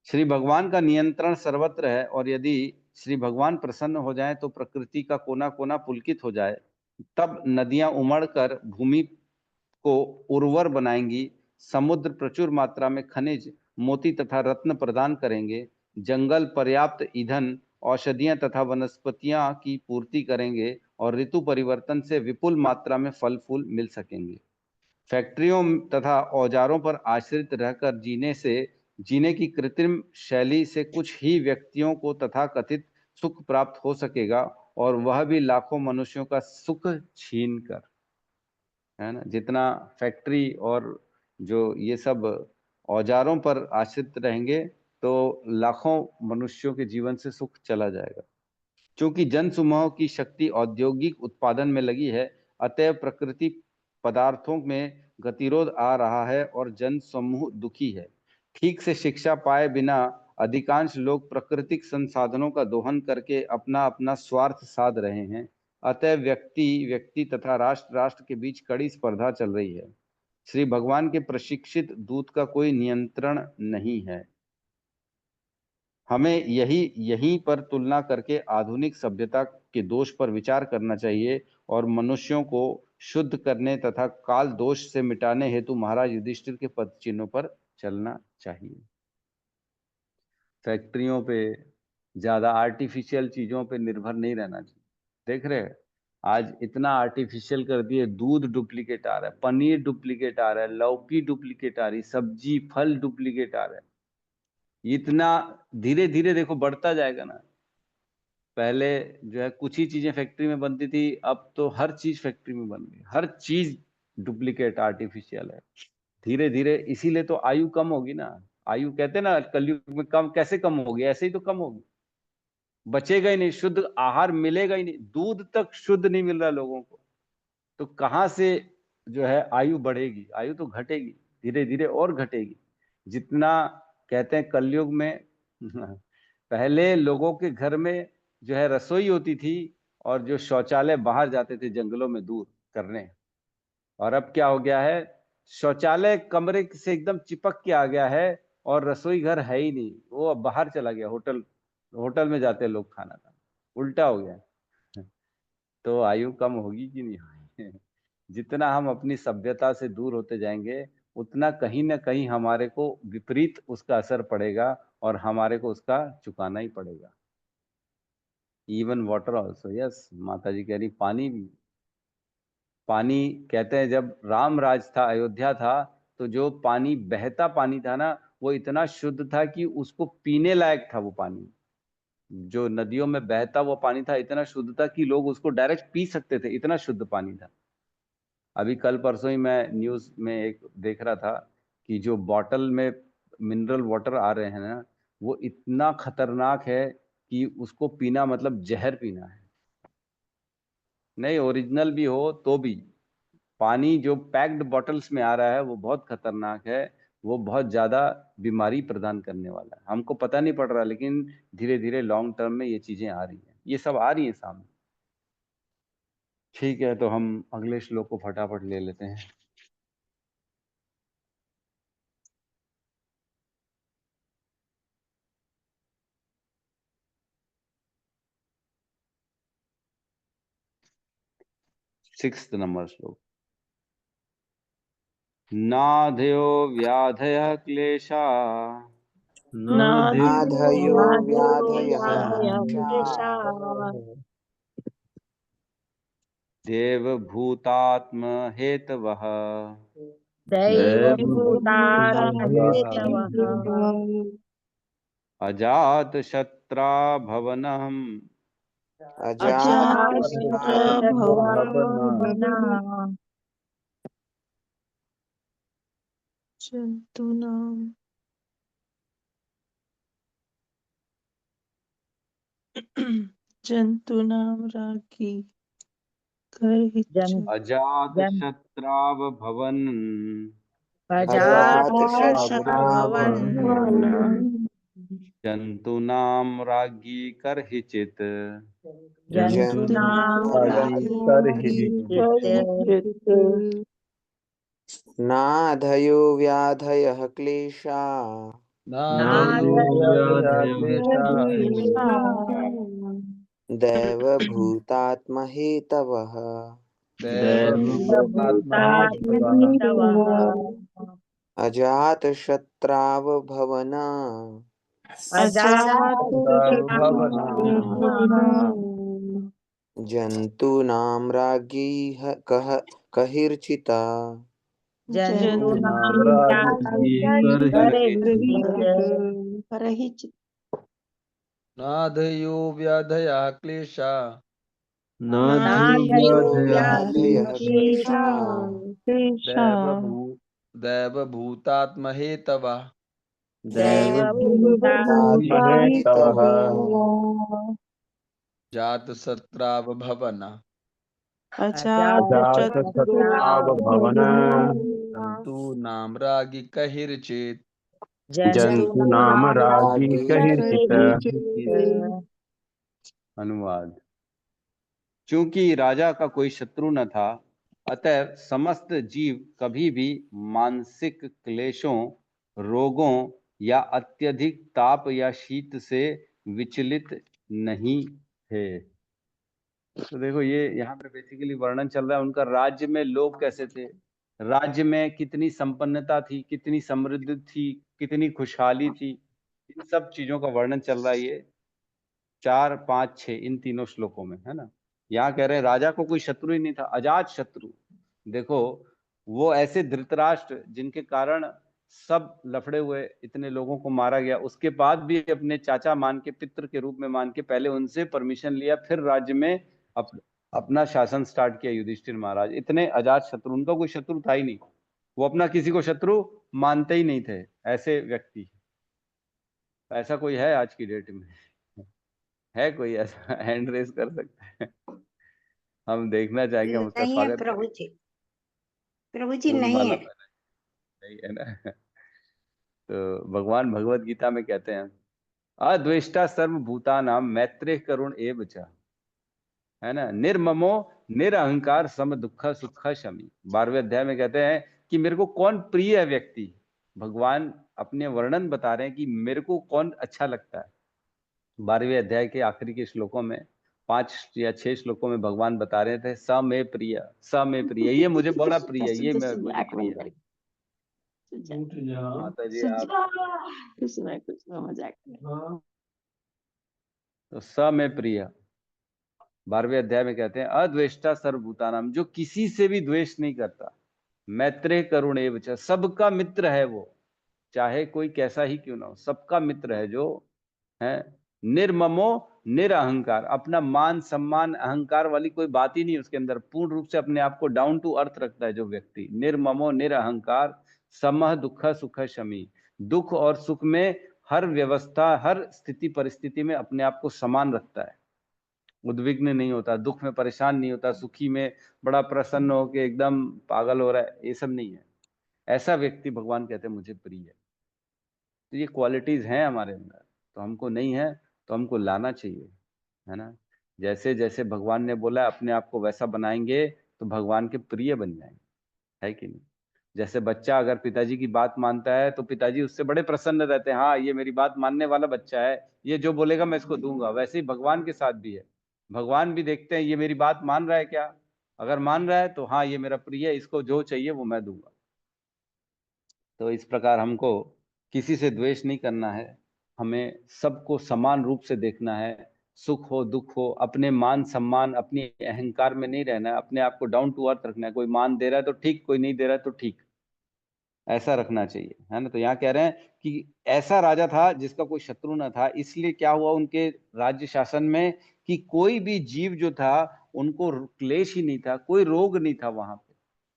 श्री भगवान का नियंत्रण सर्वत्र है, और यदि श्री भगवान प्रसन्न हो जाए तो प्रकृति का कोना कोना पुलकित हो जाए। तब नदियां उमड़कर भूमि को उर्वर बनाएंगी, समुद्र प्रचुर मात्रा में खनिज, मोती तथा रत्न प्रदान करेंगे, जंगल पर्याप्त ईंधन, औषधियां तथा वनस्पतियां की पूर्ति करेंगे, और ऋतु परिवर्तन से विपुल मात्रा में फल फूल मिल सकेंगे। फैक्ट्रियों तथा औजारों पर आश्रित रहकर जीने की कृत्रिम शैली से कुछ ही व्यक्तियों को तथा कथित सुख प्राप्त हो सकेगा, और वह भी लाखों मनुष्यों का सुख छीन कर, है ना। जितना फैक्ट्री और जो ये सब औजारों पर आश्रित रहेंगे तो लाखों मनुष्यों के जीवन से सुख चला जाएगा। क्योंकि जन समूह की शक्ति औद्योगिक उत्पादन में लगी है, अतएव प्रकृति पदार्थों में गतिरोध आ रहा है और जन समूह दुखी है। ठीक से शिक्षा पाए बिना अधिकांश लोग प्राकृतिक संसाधनों का दोहन करके अपना अपना स्वार्थ साध रहे हैं। अतः व्यक्ति व्यक्ति तथा राष्ट्र राष्ट्र के बीच कड़ी स्पर्धा चल रही है। श्री भगवान के प्रशिक्षित दूत का कोई नियंत्रण नहीं है। हमें यहीं पर तुलना करके आधुनिक सभ्यता के दोष पर विचार करना चाहिए, और मनुष्यों को शुद्ध करने तथा काल दोष से मिटाने हेतु महाराज युधिष्ठिर के पद चिन्हों पर चलना चाहिए। फैक्ट्रियों पे ज्यादा आर्टिफिशियल चीजों पे निर्भर नहीं रहना चाहिए। देख रहे हैं आज इतना आर्टिफिशियल कर दिए, दूध डुप्लीकेट आ रहा है, पनीर डुप्लीकेट आ रहा है, लौकी डुप्लीकेट आ रही, सब्जी फल डुप्लीकेट आ रहा है। इतना धीरे धीरे देखो बढ़ता जाएगा ना। पहले जो है कुछ ही चीजें फैक्ट्री में बनती थी, अब तो हर चीज फैक्ट्री में बन गई, हर चीज डुप्लीकेट आर्टिफिशियल है। धीरे धीरे इसीलिए तो आयु कम होगी ना। आयु कहते हैं ना कलयुग में कम कैसे कम होगी, ऐसे ही तो कम होगी। बचेगा ही नहीं, शुद्ध आहार मिलेगा ही नहीं, दूध तक शुद्ध नहीं मिल रहा लोगों को, तो कहाँ से जो है आयु बढ़ेगी? आयु तो घटेगी, धीरे धीरे और घटेगी। जितना कहते हैं कलयुग में पहले लोगों के घर में जो है रसोई होती थी, और जो शौचालय बाहर जाते थे जंगलों में दूर करने। और अब क्या हो गया है, शौचालय कमरे से एकदम चिपक के आ गया है, और रसोई घर है ही नहीं, वो अब बाहर चला गया, होटल होटल में जाते हैं लोग खाना खाने। उल्टा हो गया। तो आयु कम होगी कि नहीं होगी? जितना हम अपनी सभ्यता से दूर होते जाएंगे, उतना कहीं ना कहीं हमारे को विपरीत उसका असर पड़ेगा, और हमारे को उसका चुकाना ही पड़ेगा। इवन वाटर ऑल्सो, यस, माता जी कह रही पानी भी। पानी कहते हैं जब राम राज था, अयोध्या था, तो जो पानी बहता पानी था ना, वो इतना शुद्ध था कि उसको पीने लायक था। वो पानी जो नदियों में बहता वो पानी था, इतना शुद्ध था कि लोग उसको डायरेक्ट पी सकते थे, इतना शुद्ध पानी था। अभी कल परसों ही मैं न्यूज में एक देख रहा था कि जो बॉटल में मिनरल वाटर आ रहे हैं ना, वो इतना खतरनाक है कि उसको पीना मतलब जहर पीना है। नहीं, ओरिजिनल भी हो तो भी पानी जो पैक्ड बॉटल्स में आ रहा है वो बहुत खतरनाक है। वो बहुत ज्यादा बीमारी प्रदान करने वाला है। हमको पता नहीं पड़ रहा, लेकिन धीरे धीरे लॉन्ग टर्म में ये चीजें आ रही हैं, ये सब आ रही हैं सामने। ठीक है, तो हम अगले श्लोक को फटाफट ले लेते हैं। सिक्स्थ नंबर श्लोक। नाधयो व्याधयः क्लेशा नाधयो व्याधयः देवभूतात्म हेतवः दैवभूतात्महेतवः अजात शत्रा भवनहम् अजातशत्रुभ्रमणः जंतूनां राज्ञी जन अजात जन शत्राव भवन अजात अजातशत्राव जंतूनाम राज्ञी कर्हिचित जंतूनां नाधयो व्याधयः क्लेशा दैवभूतात्महेतवः अजातशत्राव भवना जन्तूनां राज्ञी कहिर्चिता परहिचित नाधयो व्याधया क्लेशा व्याधयः क्लेशा दैवभूतात्महेतवा जातशत्राव भवना जन्तूनां राज्ञी कहिर्चित् जंतूनाम राज्ञी कहिर्चित् अनुवाद। चूंकि राजा का कोई शत्रु न था, अतः समस्त जीव कभी भी मानसिक क्लेशों, रोगों या अत्यधिक ताप या शीत से विचलित नहीं थे। तो देखो, ये यहाँ पे बेसिकली वर्णन चल रहा है उनका राज्य में लोग कैसे थे, राज्य में कितनी संपन्नता थी, कितनी समृद्धि थी, कितनी खुशहाली थी, इन सब चीजों का वर्णन चल रहा है ये 4, 5, 6 इन तीनों श्लोकों में, है ना। यहाँ कह रहे हैं राजा को कोई शत्रु ही नहीं था, अजात शत्रु। देखो, वो ऐसे धृतराष्ट्र जिनके कारण सब लफड़े हुए, इतने लोगों को मारा गया, उसके बाद भी अपने चाचा मान के, पित्र के रूप में मान के, पहले उनसे परमिशन लिया, फिर राज्य में अपना शासन स्टार्ट किया युधिष्ठिर महाराज। इतने अजात शत्रु, उनका कोई शत्रु था ही नहीं, वो अपना किसी को शत्रु मानते ही नहीं थे, ऐसे व्यक्ति। ऐसा कोई है आज की डेट में? है कोई ऐसा? हैंड रेस कर सकते हैं? हम देखना चाहेंगे, हम उसका नहीं है स्वागत प्रभु जी, प्रभु जी फूल नहीं माला है। नहीं है ना। तो भगवान भगवत गीता में कहते हैं, अद्वेष्टा सर्वभूतानां मैत्रेय करुण एव च, है ना, निर्ममो निरअहंकार सम दुख सुख शमी। 12वें अध्याय में कहते हैं कि मेरे को कौन प्रिय है व्यक्ति। भगवान अपने वर्णन बता रहे हैं कि मेरे को कौन अच्छा लगता है। 12वें अध्याय के आखिरी के श्लोकों में, 5 या 6 श्लोकों में भगवान बता रहे थे, स में प्रिय, स में प्रिय, ये मुझे बड़ा प्रिय है, ये मुझे प्रिय है। माता जी आप कुछ ना मजाक कर। तो स में प्रिय 12वें अध्याय में कहते हैं, अद्वेष्टा सर्वभूतानाम, जो किसी से भी द्वेष नहीं करता, मैत्रेय करुण एव च, सबका मित्र है वो, चाहे कोई कैसा ही क्यों ना हो, सबका मित्र है जो है। निर्ममो निरअहंकार, अपना मान सम्मान अहंकार वाली कोई बात ही नहीं उसके अंदर, पूर्ण रूप से अपने आप को डाउन टू अर्थ रखता है जो व्यक्ति। निर्ममो निरअहंकार समह दुख सुख शमी, दुख और सुख में, हर व्यवस्था, हर स्थिति परिस्थिति में अपने आप को समान रखता है, उद्विग्न नहीं होता, दुख में परेशान नहीं होता, सुखी में बड़ा प्रसन्न होकर एकदम पागल हो रहा है, ये सब नहीं है। ऐसा व्यक्ति भगवान कहते हैं मुझे प्रिय है। तो ये क्वालिटीज हैं हमारे अंदर, तो हमको नहीं है तो हमको लाना चाहिए, है ना। जैसे जैसे भगवान ने बोला अपने आप को वैसा बनाएंगे तो भगवान के प्रिय बन जाएंगे, है कि नहीं। जैसे बच्चा अगर पिताजी की बात मानता है तो पिताजी उससे बड़े प्रसन्न रहते हैं, हाँ ये मेरी बात मानने वाला बच्चा है, ये जो बोलेगा मैं इसको दूंगा। वैसे ही भगवान के साथ भी है, भगवान भी देखते हैं ये मेरी बात मान रहा है क्या, अगर मान रहा है तो हाँ ये मेरा प्रिय है, इसको जो चाहिए वो मैं दूंगा। तो इस प्रकार हमको किसी से द्वेष नहीं करना है, हमें सबको समान रूप से देखना है, सुख हो दुख हो, अपने मान सम्मान, अपनी अहंकार में नहीं रहना है, अपने आप को डाउन टू अर्थ रखना है। कोई मान दे रहा है तो ठीक, कोई नहीं दे रहा है तो ठीक, ऐसा रखना चाहिए, है ना। तो यहाँ कह रहे हैं कि ऐसा राजा था जिसका कोई शत्रु न था, इसलिए क्या हुआ उनके राज्य शासन में कि कोई भी जीव जो था उनको क्लेश ही नहीं था, कोई रोग नहीं था वहां पे,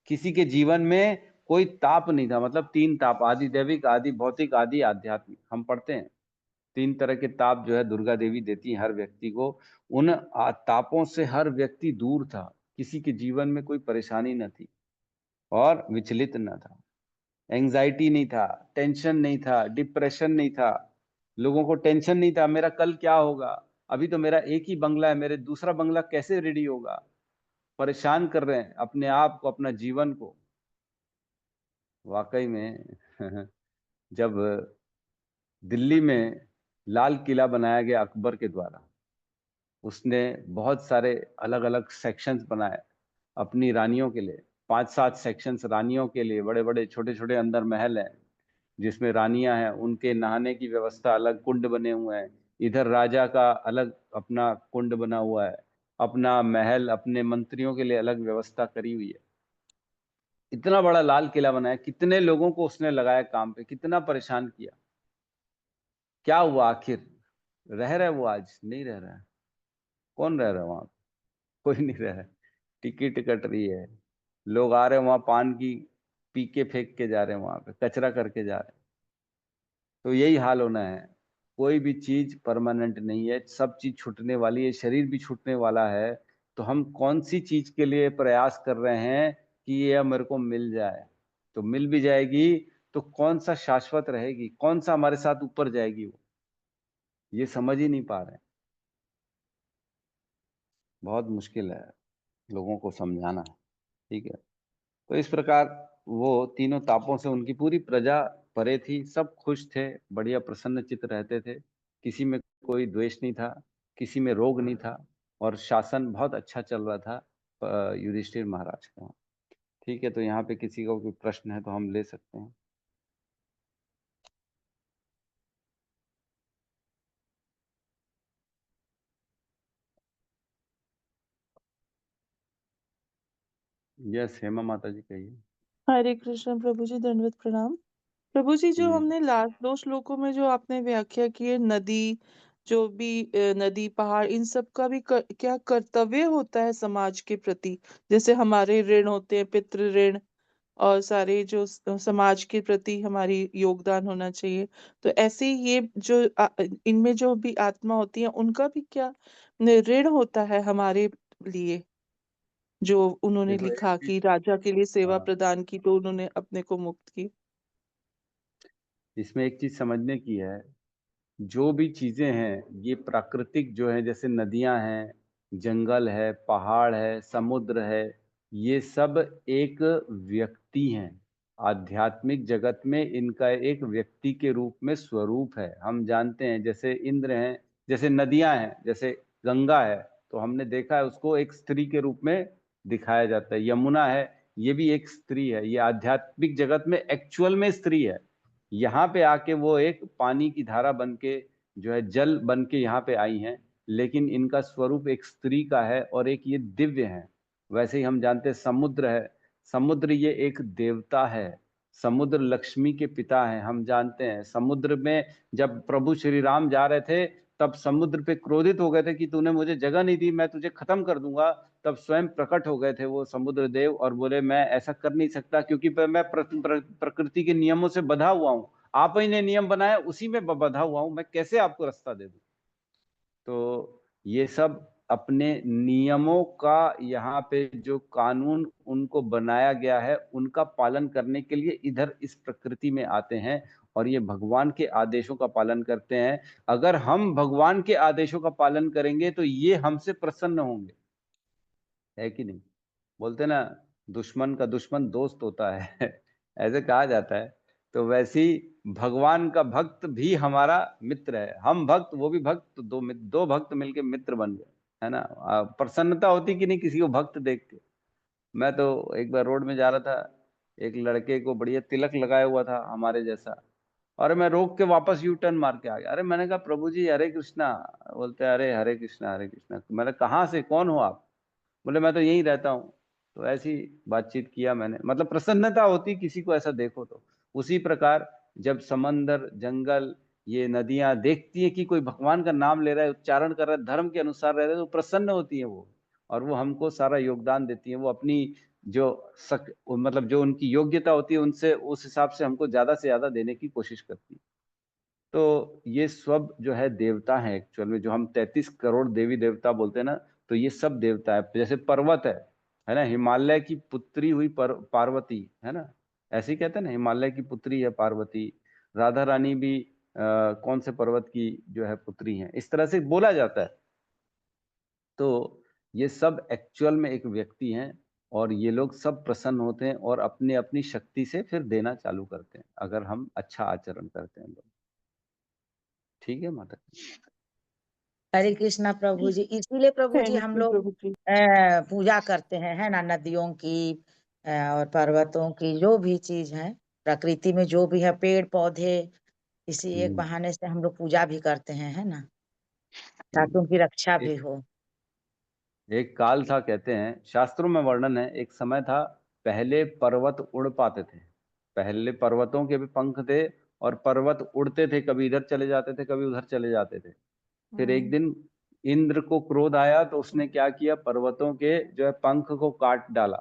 किसी के जीवन में कोई ताप नहीं था। मतलब 3 ताप, आदि दैविक, आदि भौतिक, आदि आध्यात्मिक, हम पढ़ते हैं 3 तरह के ताप जो है दुर्गा देवी देती है हर व्यक्ति को। उन तापों से हर व्यक्ति दूर था, किसी के जीवन में कोई परेशानी न थी और विचलित न था, एंजाइटी नहीं था, टेंशन नहीं था, डिप्रेशन नहीं था। लोगों को टेंशन नहीं था मेरा कल क्या होगा, अभी तो मेरा एक ही बंगला है, मेरे दूसरा बंगला कैसे रेडी होगा। परेशान कर रहे हैं अपने आप को, अपना जीवन को। वाकई में जब दिल्ली में लाल किला बनाया गया अकबर के द्वारा, उसने बहुत सारे अलग अलग सेक्शंस बनाए अपनी रानियों के लिए, 5-7 सेक्शंस रानियों के लिए, बड़े बड़े छोटे छोटे अंदर महल हैं जिसमें रानियां हैं, उनके नहाने की व्यवस्था, अलग कुंड बने हुए हैं। इधर राजा का अलग अपना कुंड बना हुआ है, अपना महल, अपने मंत्रियों के लिए अलग व्यवस्था करी हुई है। इतना बड़ा लाल किला बनाया, कितने लोगों को उसने लगाया काम पे, कितना परेशान किया। क्या हुआ आखिर? रह रहा है वो? आज नहीं रह रहा है। कौन रह रहा है वहां? कोई नहीं रह रहा है। टिकट कट रही है, लोग आ रहे हैं वहां, पान की पी के फेंक के जा रहे हैं, वहां पे कचरा करके जा रहे हैं। तो यही हाल होना है। कोई भी चीज परमानेंट नहीं है, सब चीज छूटने वाली है, शरीर भी छूटने वाला है। तो हम कौन सी चीज के लिए प्रयास कर रहे हैं कि ये मेरे को मिल जाए? तो मिल भी जाएगी तो कौन सा शाश्वत रहेगी, कौन सा हमारे साथ ऊपर जाएगी? वो ये समझ ही नहीं पा रहे हैं। बहुत मुश्किल है लोगों को समझाना। ठीक है, तो इस प्रकार वो तीनों तापों से उनकी पूरी प्रजा परे थी, सब खुश थे, बढ़िया प्रसन्न चित्त रहते थे, किसी में कोई द्वेष नहीं था, किसी में रोग नहीं था, और शासन बहुत अच्छा चल रहा था युधिष्ठिर महाराज का। ठीक है, तो यहाँ पे किसी का कोई प्रश्न है तो हम ले सकते हैं। यस, हेमा माता जी कहिए। हरे कृष्ण प्रभु जी, दंडवत प्रणाम। प्रभु जी, जो जी हमने लास्ट 2 श्लोकों में जो आपने व्याख्या की है, नदी, जो भी नदी पहाड़, इन सब का भी क्या कर्तव्य होता है समाज के प्रति? जैसे हमारे ऋण होते हैं, पितृ ऋण, और सारे जो समाज के प्रति हमारी योगदान होना चाहिए। तो ऐसे ही ये जो इनमें जो भी आत्मा होती है, उनका भी क्या ऋण होता है हमारे लिए? जो उन्होंने देखो एक लिखा चीज, कि राजा के लिए सेवा हाँ, प्रदान की, तो उन्होंने अपने को मुक्त की। इसमें एक चीज समझने की है। जो भी चीजें हैं ये प्राकृतिक जो है, जैसे नदियां हैं, जंगल है, पहाड़ है, समुद्र है, ये सब एक व्यक्ति हैं। आध्यात्मिक जगत में इनका एक व्यक्ति के रूप में स्वरूप है। हम जानते हैं जैसे इंद्र हैं, जैसे नदियां हैं, जैसे गंगा है, तो हमने देखा है उसको एक स्त्री के रूप में दिखाया जाता है। यमुना है, ये भी एक स्त्री है, ये आध्यात्मिक जगत में एक्चुअल में स्त्री है। यहाँ पे आके वो एक पानी की धारा बन के जो है, जल बन के यहाँ पे आई हैं, लेकिन इनका स्वरूप एक स्त्री का है और एक ये दिव्य है। वैसे ही हम जानते हैं समुद्र है, समुद्र ये एक देवता है, समुद्र लक्ष्मी के पिता हैं। हम जानते हैं समुद्र में जब प्रभु श्री राम जा रहे थे, तब समुद्र पे क्रोधित हो गए थे कि तूने मुझे जगह नहीं दी, मैं तुझे खत्म कर दूंगा। तब स्वयं प्रकट हो गए थे वो समुद्र देव और बोले मैं ऐसा कर नहीं सकता, क्योंकि मैं प्रकृति के नियमों से बंधा हुआ हूँ। आप ही ने नियम बनाया, उसी में बंधा हुआ हूं, मैं कैसे आपको रास्ता दे दूं? तो ये सब अपने नियमों का, यहाँ पे जो कानून उनको बनाया गया है उनका पालन करने के लिए इधर इस प्रकृति में आते हैं, और ये भगवान के आदेशों का पालन करते हैं। अगर हम भगवान के आदेशों का पालन करेंगे तो ये हमसे प्रसन्न होंगे, है कि नहीं? बोलते ना, दुश्मन का दुश्मन दोस्त होता है ऐसे कहा जाता है। तो वैसे ही भगवान का भक्त भी हमारा मित्र है। हम भक्त, वो भी भक्त, तो दो भक्त मिलके मित्र बन गए, है ना? प्रसन्नता होती कि नहीं किसी को भक्त देख के? मैं तो एक बार रोड में जा रहा था, एक लड़के को बढ़िया तिलक लगाया हुआ था हमारे जैसा, और मैं रोक के वापस यू टर्न मार के आ गया। अरे मैंने कहा प्रभु जी हरे कृष्णा। बोलते अरे हरे कृष्णा हरे कृष्णा। मैंने कहाँ से, कौन हो आप? बोले मैं तो यहीं रहता हूँ। तो ऐसी बातचीत किया मैंने, मतलब प्रसन्नता होती किसी को ऐसा देखो तो। उसी प्रकार जब समंदर, जंगल, ये नदियां देखती है कि कोई भगवान का नाम ले रहा है, उच्चारण कर रहा है, धर्म के अनुसार रह रहा है, तो प्रसन्न होती है वो, और वो हमको सारा योगदान देती है। वो अपनी जो मतलब जो उनकी योग्यता होती है उनसे, उस हिसाब से हमको ज्यादा से ज्यादा देने की कोशिश करती है। तो ये सब जो है देवता है एक्चुअल में, जो हम 33 करोड़ देवी देवता बोलते हैं ना, तो ये सब देवता है। जैसे पर्वत है, है ना, हिमालय की पुत्री हुई पार्वती, है ना, ऐसे ही कहते हैं ना, हिमालय की पुत्री है पार्वती। राधा रानी भी कौन से पर्वत की जो है पुत्री है, इस तरह से बोला जाता है। तो ये सब एक्चुअल में एक व्यक्ति हैं, और ये लोग सब प्रसन्न होते हैं और अपनी अपनी शक्ति से फिर देना चालू करते हैं, अगर हम अच्छा आचरण करते हैं लोग। ठीक है माता जी? हरे कृष्णा प्रभु जी। इसीलिए प्रभु जी थैंक हम यू लोग प्रभु जी। पूजा करते हैं, है ना, नदियों की और पर्वतों की, जो भी चीज है प्रकृति में, जो भी है पेड़ पौधे, इसी एक बहाने से हम लोग पूजा भी करते हैं, है ना, ताकि उनकी रक्षा भी एक हो। एक काल था, कहते हैं शास्त्रों में वर्णन है, एक समय था पहले पर्वत उड़ पाते थे, पहले पर्वतों के भी पंख थे और पर्वत उड़ते थे, कभी इधर चले जाते थे कभी उधर चले जाते थे। फिर एक दिन इंद्र को क्रोध आया तो उसने क्या किया, पर्वतों के जो है पंख को काट डाला।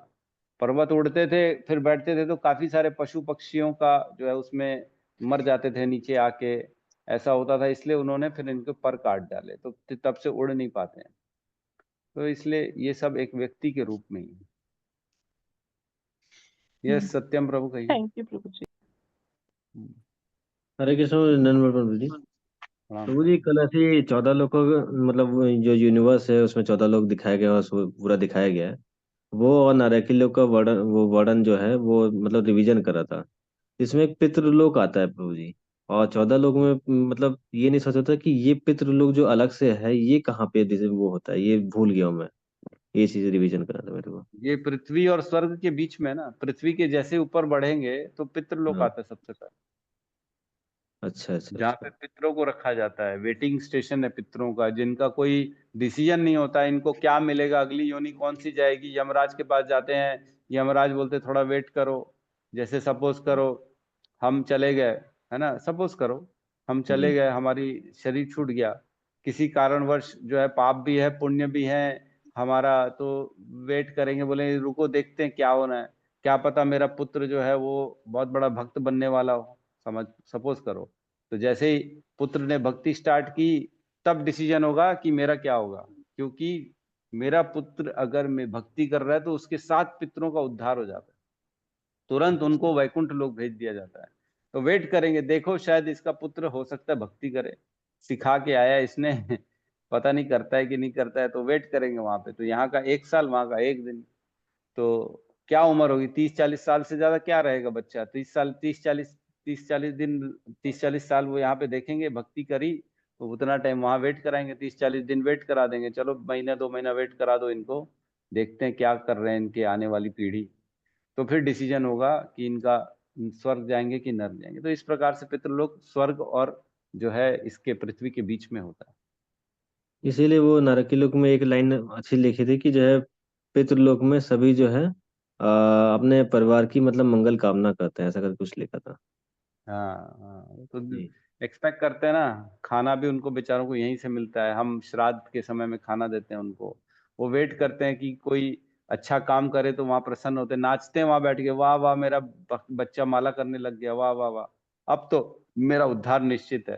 पर्वत उड़ते थे, फिर बैठते थे तो काफी सारे पशु पक्षियों का जो है उसमें मर जाते थे नीचे आके, ऐसा होता था, इसलिए उन्होंने फिर इनके पर काट डाले, तो तब से उड़ नहीं पाते हैं। तो इसलिए ये सब एक व्यक्ति के रूप में ही है। ये सत्यम प्रभु कहिए। थैंक यू प्रभु जी। हरे कृष्ण नंदन प्रभु जी। प्रणाम प्रभु जी, कल ऐसे 14 लोग को, मतलब वो जो यूनिवर्स है उसमें 14 लोग दिखाया गया है, उसको पूरा दिखाया गया है। वो और नारकी लोग का वर्णन, वो वर्णन जो है वो मतलब रिवीजन कर रहा था। इसमें एक पितृलोक आता है प्रभु जी, और 14 लोग में मतलब ये नहीं सोचा था कि ये पितृलोक जो अलग से है ये कहाँ पे जैसे वो होता है, ये भूल गया हूँ मैं। ये चीज रिवीजन करा था मेरे को। ये पृथ्वी और स्वर्ग के बीच में ना, पृथ्वी के जैसे ऊपर बढ़ेंगे तो पितृलोक हाँ। आता है सबसे पहले, अच्छा अच्छा जहाँ पे अच्छा। पितरों को रखा जाता है, वेटिंग स्टेशन है पितरों का, जिनका कोई डिसीजन नहीं होता, इनको क्या मिलेगा, अगली योनि कौन सी जाएगी, यमराज के पास जाते हैं, यमराज बोलते थोड़ा वेट करो। जैसे सपोज करो हम चले गए, है ना, सपोज करो हम चले जी। गए, हमारी शरीर छूट गया, किसी कारणवश जो है, पाप भी है पुण्य भी है हमारा, तो वेट करेंगे, बोले रुको देखते हैं क्या होना है, क्या पता मेरा पुत्र जो है वो बहुत बड़ा भक्त बनने वाला हो, समझ, सपोज करो। तो जैसे ही पुत्र ने भक्ति स्टार्ट की, तब डिसीजन होगा कि मेरा क्या होगा, क्योंकि मेरा पुत्र अगर मैं भक्ति कर रहा है तो उसके 7 पितरों का उद्धार हो जाता है, तुरंत उनको वैकुंठ लोक भेज दिया जाता है। तो वेट करेंगे, देखो शायद इसका पुत्र हो सकता है भक्ति करे, सिखा के आया इसने पता नहीं करता है कि नहीं करता है, तो वेट करेंगे वहां पे, तो यहाँ का 1 साल वहां का 1 दिन। तो क्या उम्र होगी, 30-40 साल से ज्यादा क्या रहेगा बच्चा, 30 साल, 30-40, 30-40 दिन, 30-40 साल वो यहाँ पे देखेंगे, भक्ति करी तो उतना टाइम वहां वेट कराएंगे, 30-40 दिन वेट करा देंगे, चलो महीना 2 महीना वेट करा दो इनको, देखते हैं क्या कर रहे हैं इनके आने वाली पीढ़ी, तो फिर डिसीजन होगा कि इनका स्वर्ग जाएंगे कि नर्क जाएंगे। तो इस प्रकार से पितृलोक स्वर्ग और जो है इसके पृथ्वी के बीच में होता है। इसीलिए वो नारकी लोक में एक लाइन अच्छी लिखी थी कि जो है पितृलोक में सभी जो है अपने परिवार की मतलब मंगल कामना करते हैं, ऐसा करके कुछ लिखा था। हाँ हाँ, तो जी। एक्सपेक्ट करते हैं ना, खाना भी उनको बेचारों को यहीं से मिलता है, हम श्राद्ध के समय में खाना देते हैं उनको, वो वेट करते हैं कि कोई अच्छा काम करे तो वहां प्रसन्न होते हैं, नाचते हैं वहां बैठ के, वाह वाह मेरा बच्चा माला करने लग गया, वाह वाह वाह, अब तो मेरा उद्धार निश्चित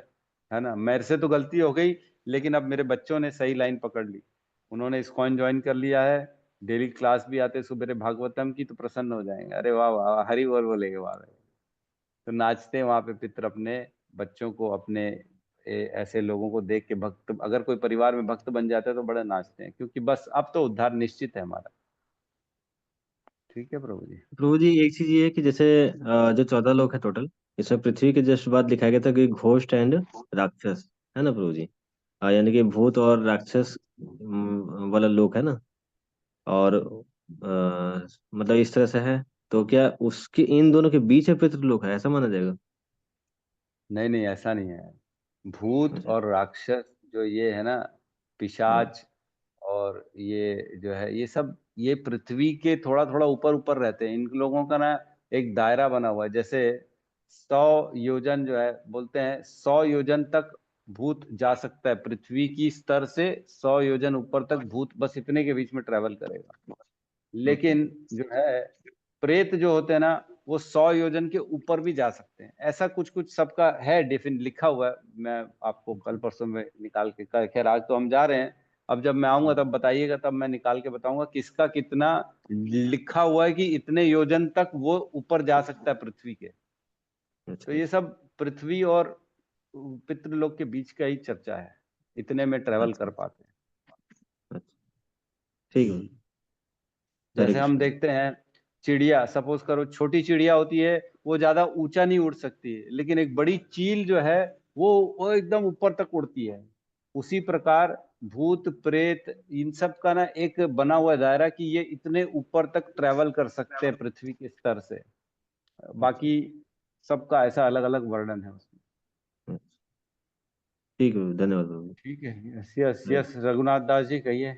है ना, मेरे से तो गलती हो गई लेकिन अब मेरे बच्चों ने सही लाइन पकड़ ली, उन्होंने इस्कॉन ज्वाइन कर लिया है, डेली क्लास भी आते सुबह भागवतम की, तो प्रसन्न हो जाएंगे, अरे वाह वाह हरि बोल बोलेंगे वहां, तो नाचते हैं वहां पे पितर अपने बच्चों को, अपने ऐसे लोगों को देख के, भक्त अगर कोई परिवार में भक्त बन जाता है तो बड़ा नाचते हैं, क्योंकि बस अब तो उद्धार निश्चित है हमारा। ठीक है प्रभु जी। प्रभु जी, एक चीज ये है कि जैसे जो 14 लोग हैं टोटल, इसमें पृथ्वी के जस्ट बाद लिखा गया था कि घोस्ट एंड राक्षस, है ना प्रभु जी। यानी कि भूत और राक्षस वाला लोक है ना। और मतलब इस तरह से है, तो क्या उसके इन दोनों के बीच में पितृलोक है, ऐसा माना जाएगा? नहीं नहीं, ऐसा नहीं है, भूत अच्छा। और राक्षस जो ये है ना, हाँ। पिशाच, और ये जो है ये सब, ये पृथ्वी के थोड़ा थोड़ा ऊपर ऊपर रहते हैं, इन लोगों का ना एक दायरा बना हुआ है, जैसे 100 योजन जो है, बोलते हैं 100 योजन तक भूत जा सकता है, पृथ्वी की स्तर से 100 योजन ऊपर तक भूत बस इतने के बीच में ट्रेवल करेगा, ओके। लेकिन जो है प्रेत जो होते हैं ना, वो 100 योजन के ऊपर भी जा सकते हैं, ऐसा कुछ कुछ सबका है, डिफिन लिखा हुआ है, मैं आपको कल परसों में निकाल के खैर आज तो हम जा रहे हैं, अब जब मैं आऊंगा तब बताइएगा, तब मैं निकाल के बताऊंगा किसका कितना लिखा हुआ है कि इतने योजन तक वो ऊपर जा सकता है पृथ्वी के। तो अच्छा ये सब पृथ्वी और पितृलोक के बीच का ही चर्चा है, इतने में ट्रेवल अच्छा कर पाते हैं। अच्छा ठीक है। हरे जैसे हम कृष्ण। देखते हैं चिड़िया, सपोज करो छोटी चिड़िया होती है, वो ज्यादा ऊंचा नहीं उड़ सकती है, लेकिन एक बड़ी चील जो है वो एकदम ऊपर तक उड़ती है। उसी प्रकार भूत प्रेत इन सब का ना एक बना हुआ दायरा कि ये इतने ऊपर तक ट्रेवल कर सकते हैं पृथ्वी के स्तर से। अच्छा बाकी सबका ऐसा अलग अलग वर्णन है उसमें। अच्छा ठीक है, धन्यवाद प्रभु। ठीक है, यस यस हरे यस, रघुनाथ दास जी कहिए।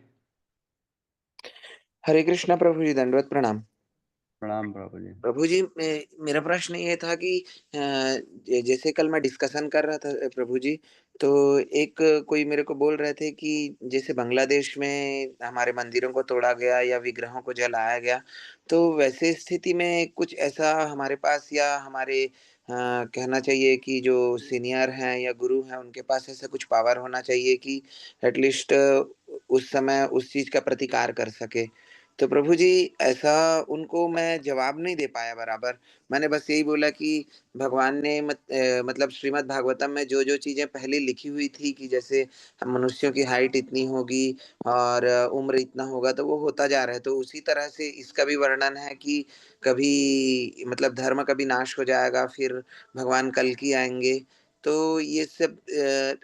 हरे कृष्णा प्रभु जी, दंडवत प्रणाम। प्रणाम प्रभु जी। प्रभु जी, मेरा प्रश्न ये था कि जैसे कल मैं डिस्कशन कर रहा था प्रभु जी, तो एक कोई मेरे को बोल रहे थे कि जैसे बांग्लादेश में हमारे मंदिरों को तोड़ा गया या विग्रहों को जलाया गया, तो वैसे स्थिति में कुछ ऐसा हमारे पास या हमारे कहना चाहिए कि जो सीनियर हैं या गुरु हैं उनके पास ऐसा कुछ पावर होना चाहिए कि एटलीस्ट उस समय उस चीज का प्रतिकार कर सके। तो प्रभु जी, ऐसा उनको मैं जवाब नहीं दे पाया बराबर। मैंने बस यही बोला कि भगवान ने मतलब श्रीमद् भागवतम में जो जो चीजें पहले लिखी हुई थी कि जैसे हम मनुष्यों की हाइट इतनी होगी और उम्र इतना होगा, तो वो होता जा रहा है। तो उसी तरह से इसका भी वर्णन है कि कभी मतलब धर्म कभी नाश हो जाएगा, फिर भगवान कल्कि आएंगे। तो ये सब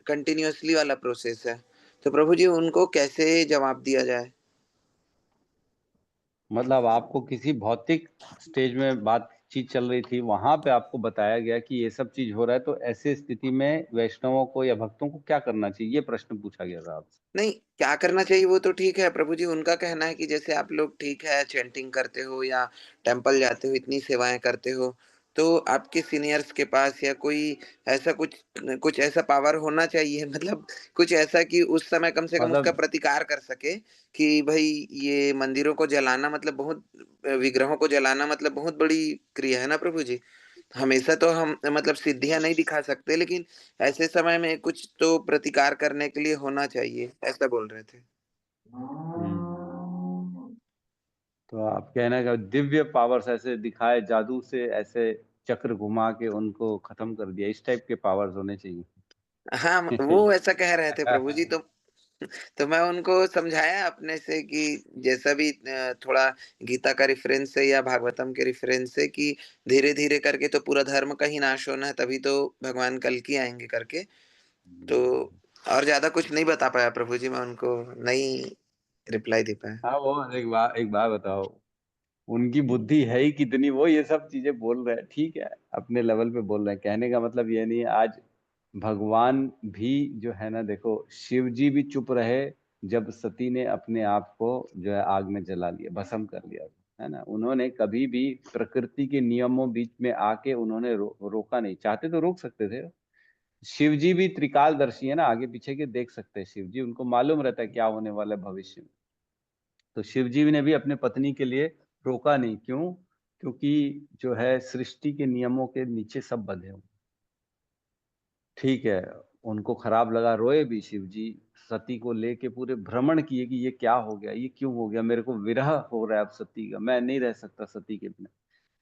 कंटिन्यूअसली वाला प्रोसेस है। तो प्रभु जी, उनको कैसे जवाब दिया जाए? मतलब आपको किसी भौतिक स्टेज में बातचीत चल रही थी, वहां पे आपको बताया गया कि ये सब चीज हो रहा है, तो ऐसी स्थिति में वैष्णवों को या भक्तों को क्या करना चाहिए, ये प्रश्न पूछा गया था आपसे। नहीं, क्या करना चाहिए वो तो ठीक है प्रभु जी। उनका कहना है कि जैसे आप लोग ठीक है चैंटिंग करते हो या टेम्पल जाते हो, इतनी सेवाएं करते हो, तो आपके सीनियर्स के पास या कोई ऐसा कुछ कुछ ऐसा पावर होना चाहिए मतलब कुछ ऐसा कि उस समय कम से कम उसका मतलब प्रतिकार कर सके कि भाई ये मंदिरों को जलाना मतलब बहुत, विग्रहों को जलाना मतलब बहुत बड़ी क्रिया है ना प्रभु जी। हमेशा तो हम मतलब सिद्धियां नहीं दिखा सकते, लेकिन ऐसे समय में कुछ तो प्रतिकार करने के लिए होना चाहिए, ऐसा बोल रहे थे। तो आप कहना है कि दिव्य पावर्स ऐसे दिखाए, जादू से ऐसे चक्र घुमा के उनको खत्म कर दिया, इस टाइप के पावर्स होने चाहिए। हाँ, वो ऐसा कह रहे थे प्रभु जी। तो मैं उनको समझाया अपने से कि जैसा भी थोड़ा गीता का रेफरेंस है या भागवतम के रेफरेंस है कि धीरे धीरे करके तो पूरा धर्म का ही नाश होना है, तभी तो भगवान कल की आएंगे करके। तो और ज्यादा कुछ नहीं बता पाया प्रभु जी, मैं उनको नहीं रिप्लाई दे पाया। हाँ, वो एक बात बताओ, उनकी बुद्धि है ही कितनी, वो ये सब चीजें बोल रहे हैं, ठीक है, अपने लेवल पे बोल रहे हैं। कहने का मतलब ये नहीं है, आज भगवान भी जो है ना, देखो शिव जी भी चुप रहे जब सती ने अपने आप को जो है आग में जला लिया, भस्म कर लिया, है ना। उन्होंने कभी भी प्रकृति के नियमों बीच में आके उन्होंने रोका नहीं, चाहते तो रोक सकते थे। शिव जी भी त्रिकालदर्शी है ना, आगे पीछे के देख सकते हैं शिव जी, उनको मालूम रहता है क्या होने वाला है भविष्य में। तो शिव जी ने भी अपने पत्नी के लिए रोका नहीं, क्यों? क्योंकि जो है सृष्टि के नियमों के नीचे सब बंधे हुए। ठीक है, उनको खराब लगा, रोए भी शिव जी, सती को लेके पूरे भ्रमण किए कि ये क्या हो गया, ये क्यों हो गया, मेरे को विरह हो रहा है अब सती का, मैं नहीं रह सकता सती के बिना।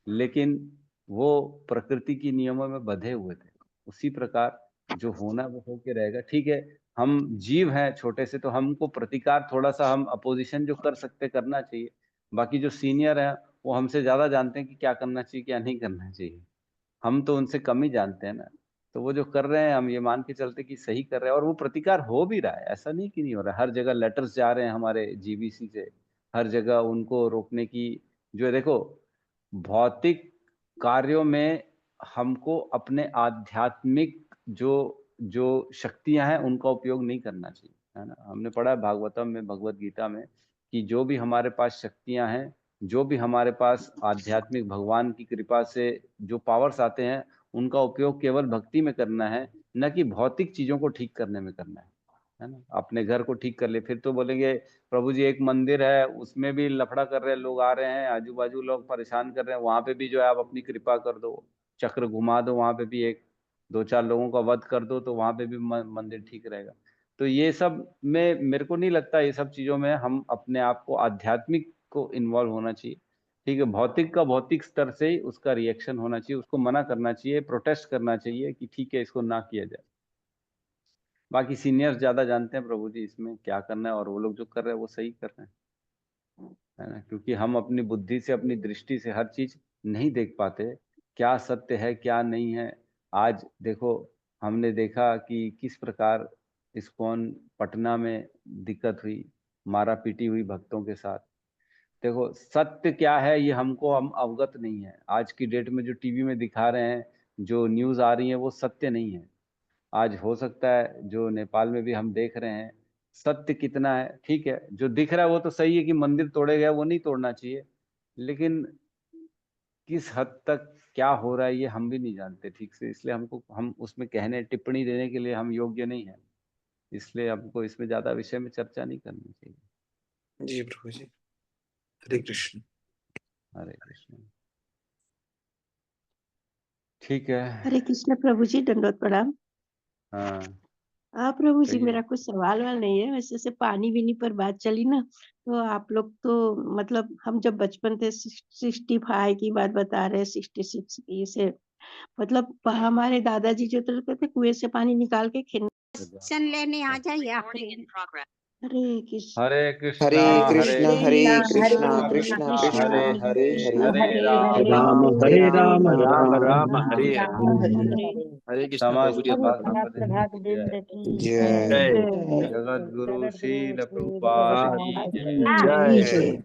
लेकिन वो प्रकृति की नियमों में बंधे हुए थे। उसी प्रकार जो होना वो होके रहेगा, ठीक है। हम जीव हैं छोटे से, तो हमको प्रतिकार थोड़ा सा, हम अपोजिशन जो कर सकते करना चाहिए। बाकी जो सीनियर हैं वो हमसे ज्यादा जानते हैं कि क्या करना चाहिए क्या नहीं करना चाहिए, हम तो उनसे कम ही जानते हैं ना। तो वो जो कर रहे हैं हम ये मान के चलते कि सही कर रहे हैं, और वो प्रतिकार हो भी रहा है, ऐसा नहीं कि नहीं हो रहा है। हर जगह लेटर्स जा रहे हैं हमारे जीबीसी से, हर जगह उनको रोकने की जो है, देखो भौतिक कार्यों में हमको अपने आध्यात्मिक जो जो शक्तियां हैं उनका उपयोग नहीं करना चाहिए, है ना। हमने पढ़ा है भागवतम में, भगवत गीता में, कि जो भी हमारे पास शक्तियां हैं, जो भी हमारे पास आध्यात्मिक भगवान की कृपा से जो पावर्स आते हैं, उनका उपयोग केवल भक्ति में करना है, न कि भौतिक चीजों को ठीक करने में करना है ना। अपने घर को ठीक कर ले, फिर तो बोलेंगे प्रभु जी एक मंदिर है उसमें भी लफड़ा कर रहे हैं लोग, आ रहे हैं आजू बाजू लोग परेशान कर रहे हैं, वहां पे भी जो है आप अपनी कृपा कर दो, चक्र घुमा दो, वहां पे भी एक दो चार लोगों का वध कर दो, तो वहां पे भी मंदिर ठीक रहेगा। तो ये सब में मेरे को नहीं लगता, ये सब चीजों में हम अपने आप को आध्यात्मिक को इन्वॉल्व होना चाहिए। ठीक है, भौतिक का भौतिक स्तर से ही उसका रिएक्शन होना चाहिए, उसको मना करना चाहिए, प्रोटेस्ट करना चाहिए कि ठीक है इसको ना किया जाए। बाकी सीनियर्स ज्यादा जानते हैं प्रभु जी इसमें क्या करना है, और वो लोग जो कर रहे हैं वो सही कर रहे हैं, है ना, क्योंकि हम अपनी बुद्धि से अपनी दृष्टि से हर चीज नहीं देख पाते, क्या सत्य है क्या नहीं है। आज देखो, हमने देखा कि किस प्रकार इस्कॉन पटना में दिक्कत हुई, मारा पीटी हुई भक्तों के साथ। देखो सत्य क्या है ये हमको हम अवगत नहीं है। आज की डेट में जो टीवी में दिखा रहे हैं, जो न्यूज आ रही है, वो सत्य नहीं है। आज हो सकता है जो नेपाल में भी हम देख रहे हैं, सत्य कितना है, ठीक है, जो दिख रहा है वो तो सही है कि मंदिर तोड़े गए, वो नहीं तोड़ना चाहिए, लेकिन किस हद तक क्या हो रहा है ये हम भी नहीं जानते ठीक से, इसलिए हम उसमें कहने टिप्पणी देने के लिए हम योग्य नहीं है, इसलिए हमको इसमें ज्यादा विषय में चर्चा नहीं करनी चाहिए। जी प्रभु जी, हरे कृष्ण। हरे कृष्ण। ठीक है। हरे कृष्ण प्रभु जी, दंडवत प्रणाम। हाँ हाँ प्रभु जी, कहिए। मेरा कुछ सवाल वाल नहीं है, वैसे से पानी बीनी पर बात चली ना, तो आप लोग तो मतलब हम जब बचपन थे 65 की बात बता रहे, 66 की से, मतलब हमारे दादाजी जो करते थे कुएं से पानी निकाल के क्वेश्चन लेने आ जाइए आखिरी। हरे कृष्ण। हरे हरे कृष्णा कृष्ण हरे कृष्ण हरे कृष्ण कृष्ण, कृष्ण हरे हरे, हरे हरे राम हरे राम राम राम राम राम हरे राम हरे। हरे हरे हरे। हरे कृष्ण प्रभु समस्त जी। समस्त भक्त भक्त जय। वृंद की जय। जय। जगत गुरु श्रील श्री प्रभुपाद की प्रभुपाद जय। की जय। जय।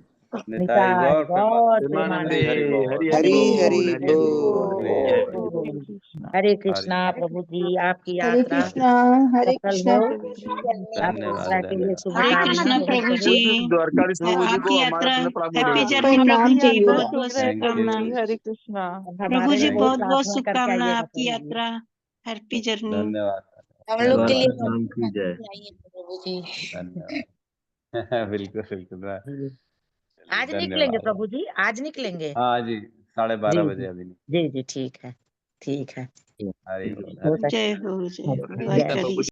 निताई निताय गौर गौर प्रेमानंद। प्रेमानंदे हरि हरि प्रेमानंद। बोल। हरि हरि बोल हरि हरि बोल। हरि जय। हरि बोल। हरे कृष्ण। हरे हरि कृष्णा प्रभु जी, आपकी हरे यात्रा कृष्णा। हरे सफल कृष्णा हो, प्रभु जी। आपकी धन्यवाद यात्रा के लिए धन्यवाद। हरे शुभकामनाएं कृष्ण बहुत प्रभु बहुत। जी, उस द्वारकाधीश प्रभु जी आपकी को हमारा यात्रा पुण्य प्राप्त हैप्पी हो। कोई जर्नी प्रभु नाम जी, चाहिए? बहुत बहुत रहे थैंक प्रभु शुभकामना। जी, यू। हरे कृष्णा। और प्रभु हमारे जी लिए बहुत बहुत बहुत प्रार्थना करके शुभकामना, आइएगा आपकी प्रभु जी। यात्रा हैप्पी जर्नी। धन्यवाद हम लोग के लिए धन्यवाद द्वारका धाम की जय। प्रभु जी। धन्यवाद। बिल्कुल बिल्कुल। चलिए आज निकलेंगे धन्यवाद। प्रभु जी, आज निकलेंगे। हाँ जी, 12:30 जी बजे जी अभी नहीं। जी जी, ठीक है, ठीक है। हरि बोल हो हरि। जय सकता हो, जय हो, जय द्वारकाधीश।